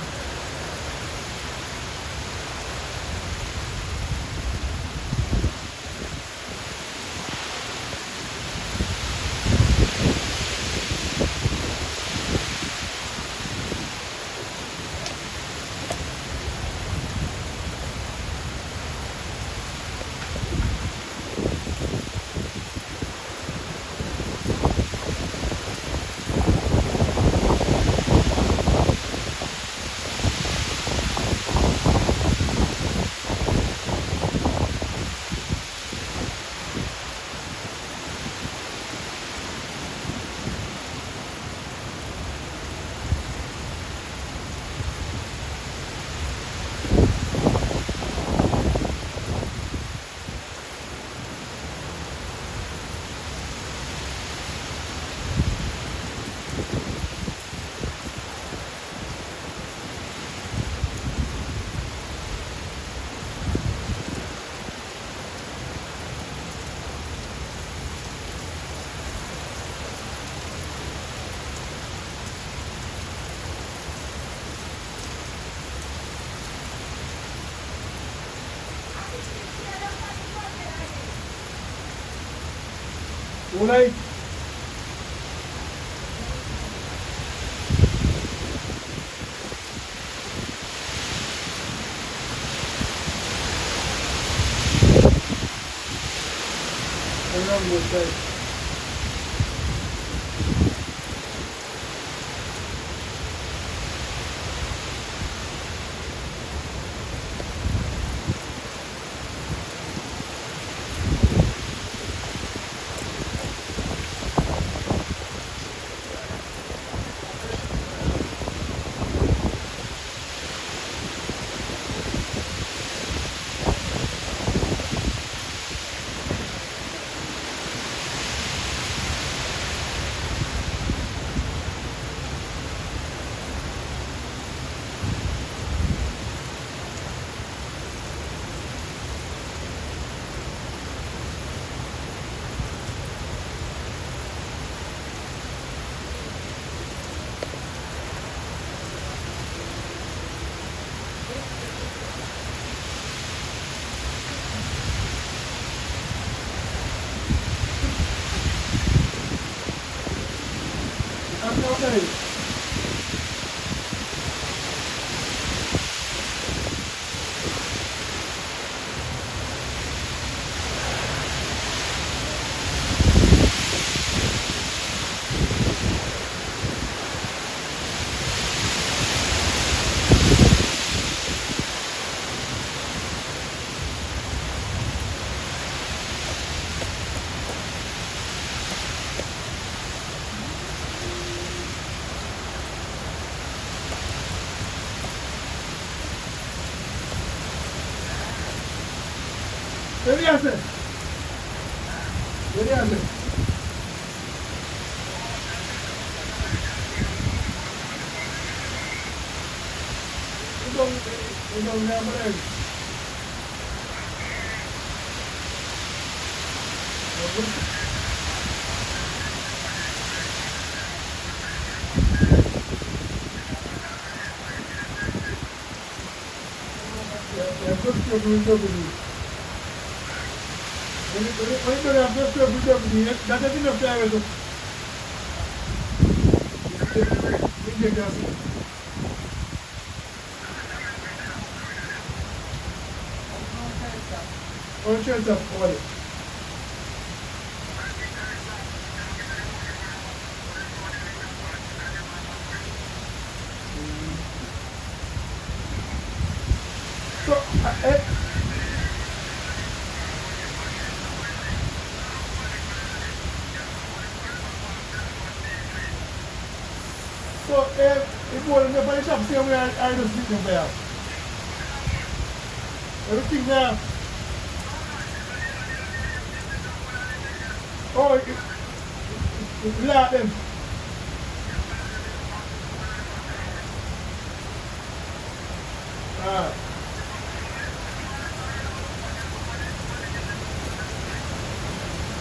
Mulai. Mulai. Okay. Ready, Aslan? Ready, Aslan? Udang gambar. Ya, terus kita dulu. When you have just to be that is enough time. On chance of all. So, if you want to buy shop, see where I don't see them there. Everything there. Oh, let them. Ah.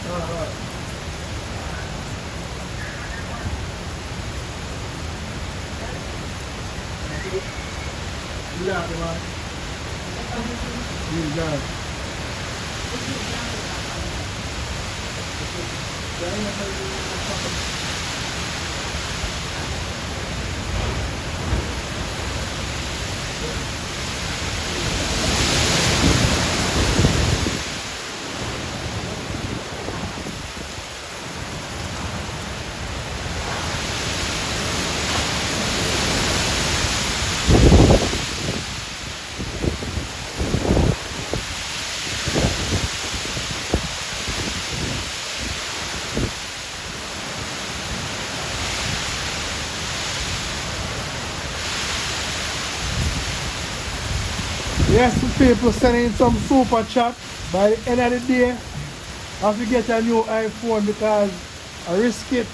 Ah. Let them, man. Yeah. Yes, people sending some super chat. By the end of the day, I have to get a new iPhone because I risk it.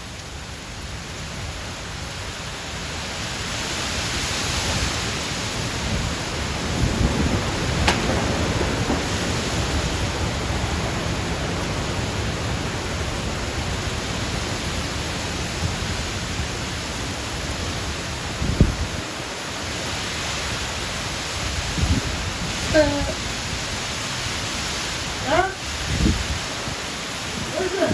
Huh? What is it?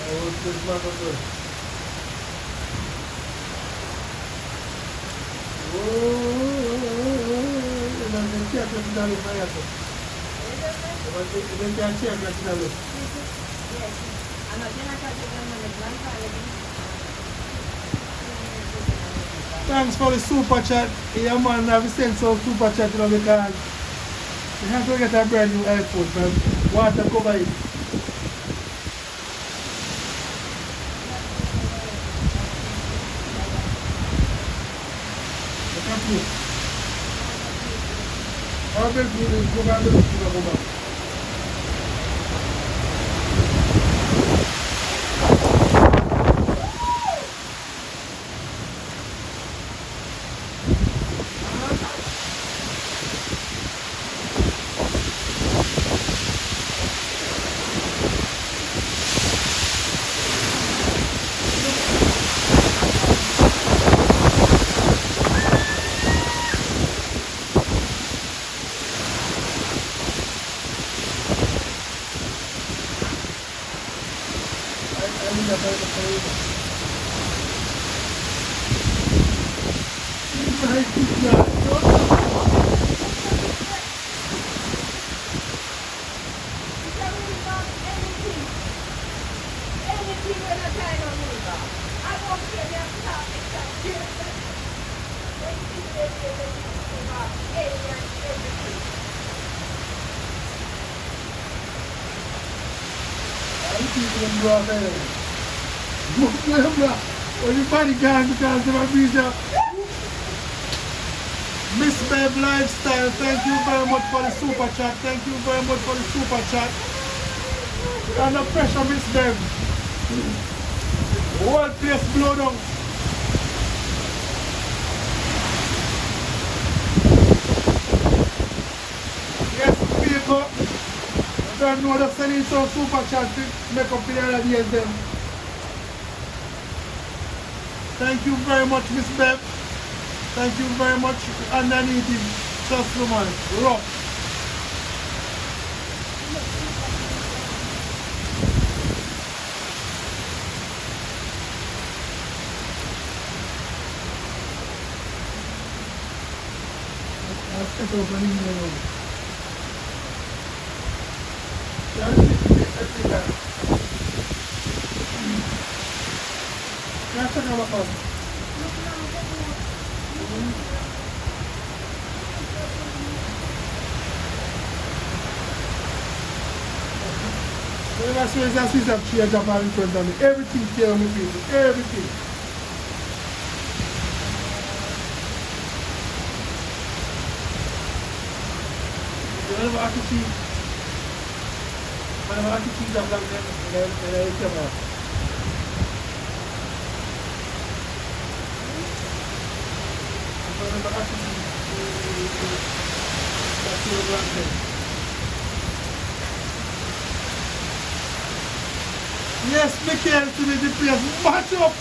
What's this motherfucker? Thanks for the super chat. Yeah, man, I've sent some super chat, you know, because you have to get a brand new iPhone, man. Water cover it. Thank you. I'll be good. Go back to the go back. Everybody gone because of my visa. Miss Bev Lifestyle, thank you very much for the super chat. Thank you very much for the super chat. Under pressure, Miss Bev. Whole place blow down. Yes, people. I don't know they're sending some super chat to make up the other days them. Thank you very much, Miss Bev. Thank you very much. Underneath it, just woman, rough. I'll set up an email. Let's talk about us. Whenever I see that Swiss have changed up in front of me, everything tell me people, everything. never have to see, I never have to see that like in a camera. I never have to see that silver black thing. Yes, Michael, to me the place. Watch up!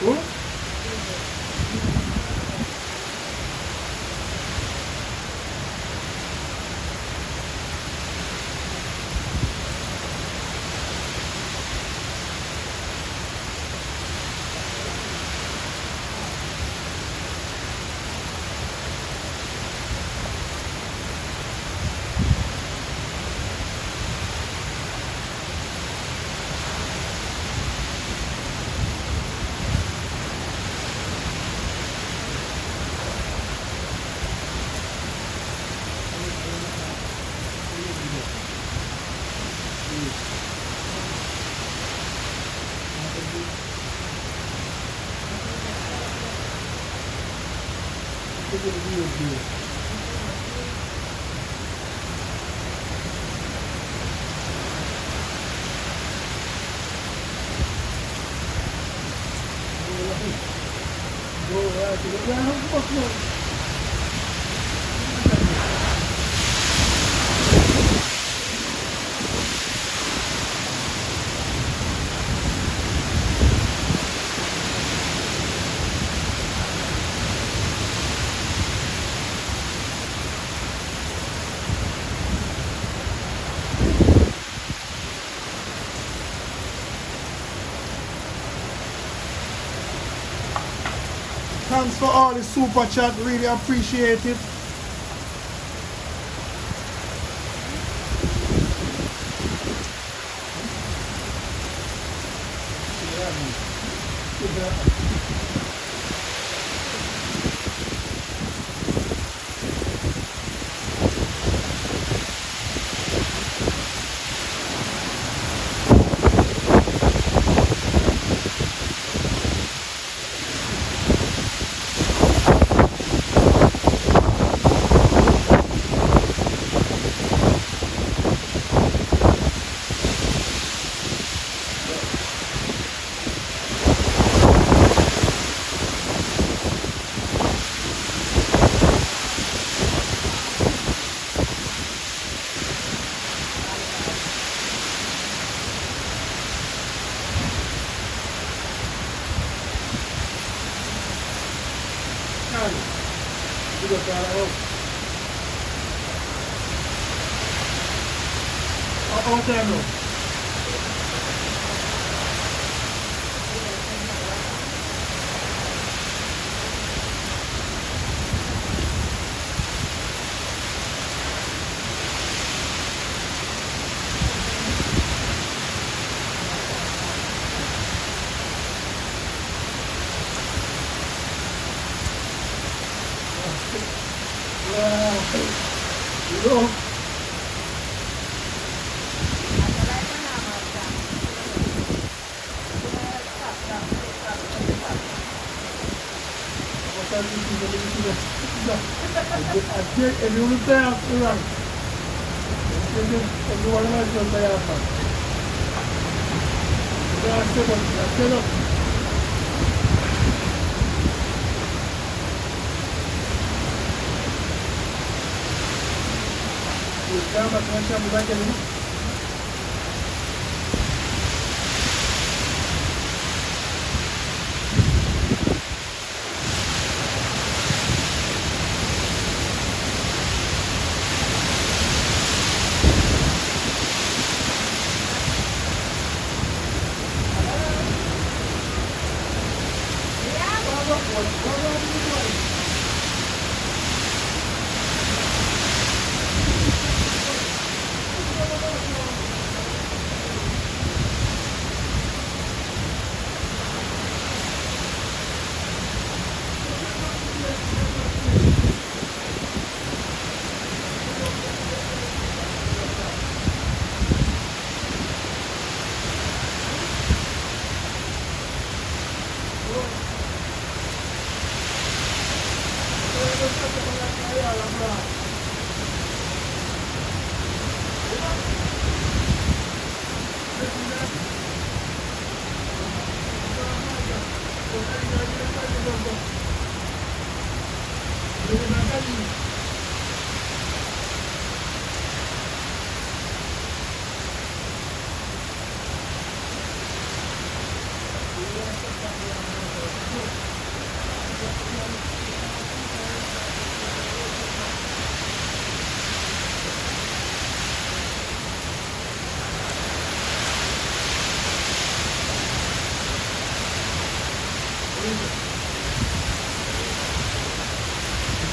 Who? Thanks for all the super chat, really appreciate it.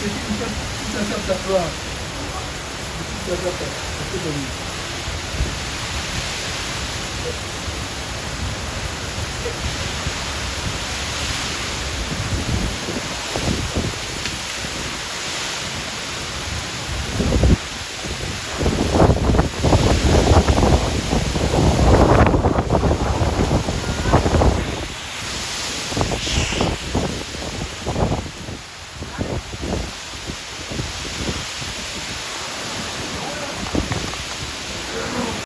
Isso aqui não precisa se adaptar. Não precisa se adaptar.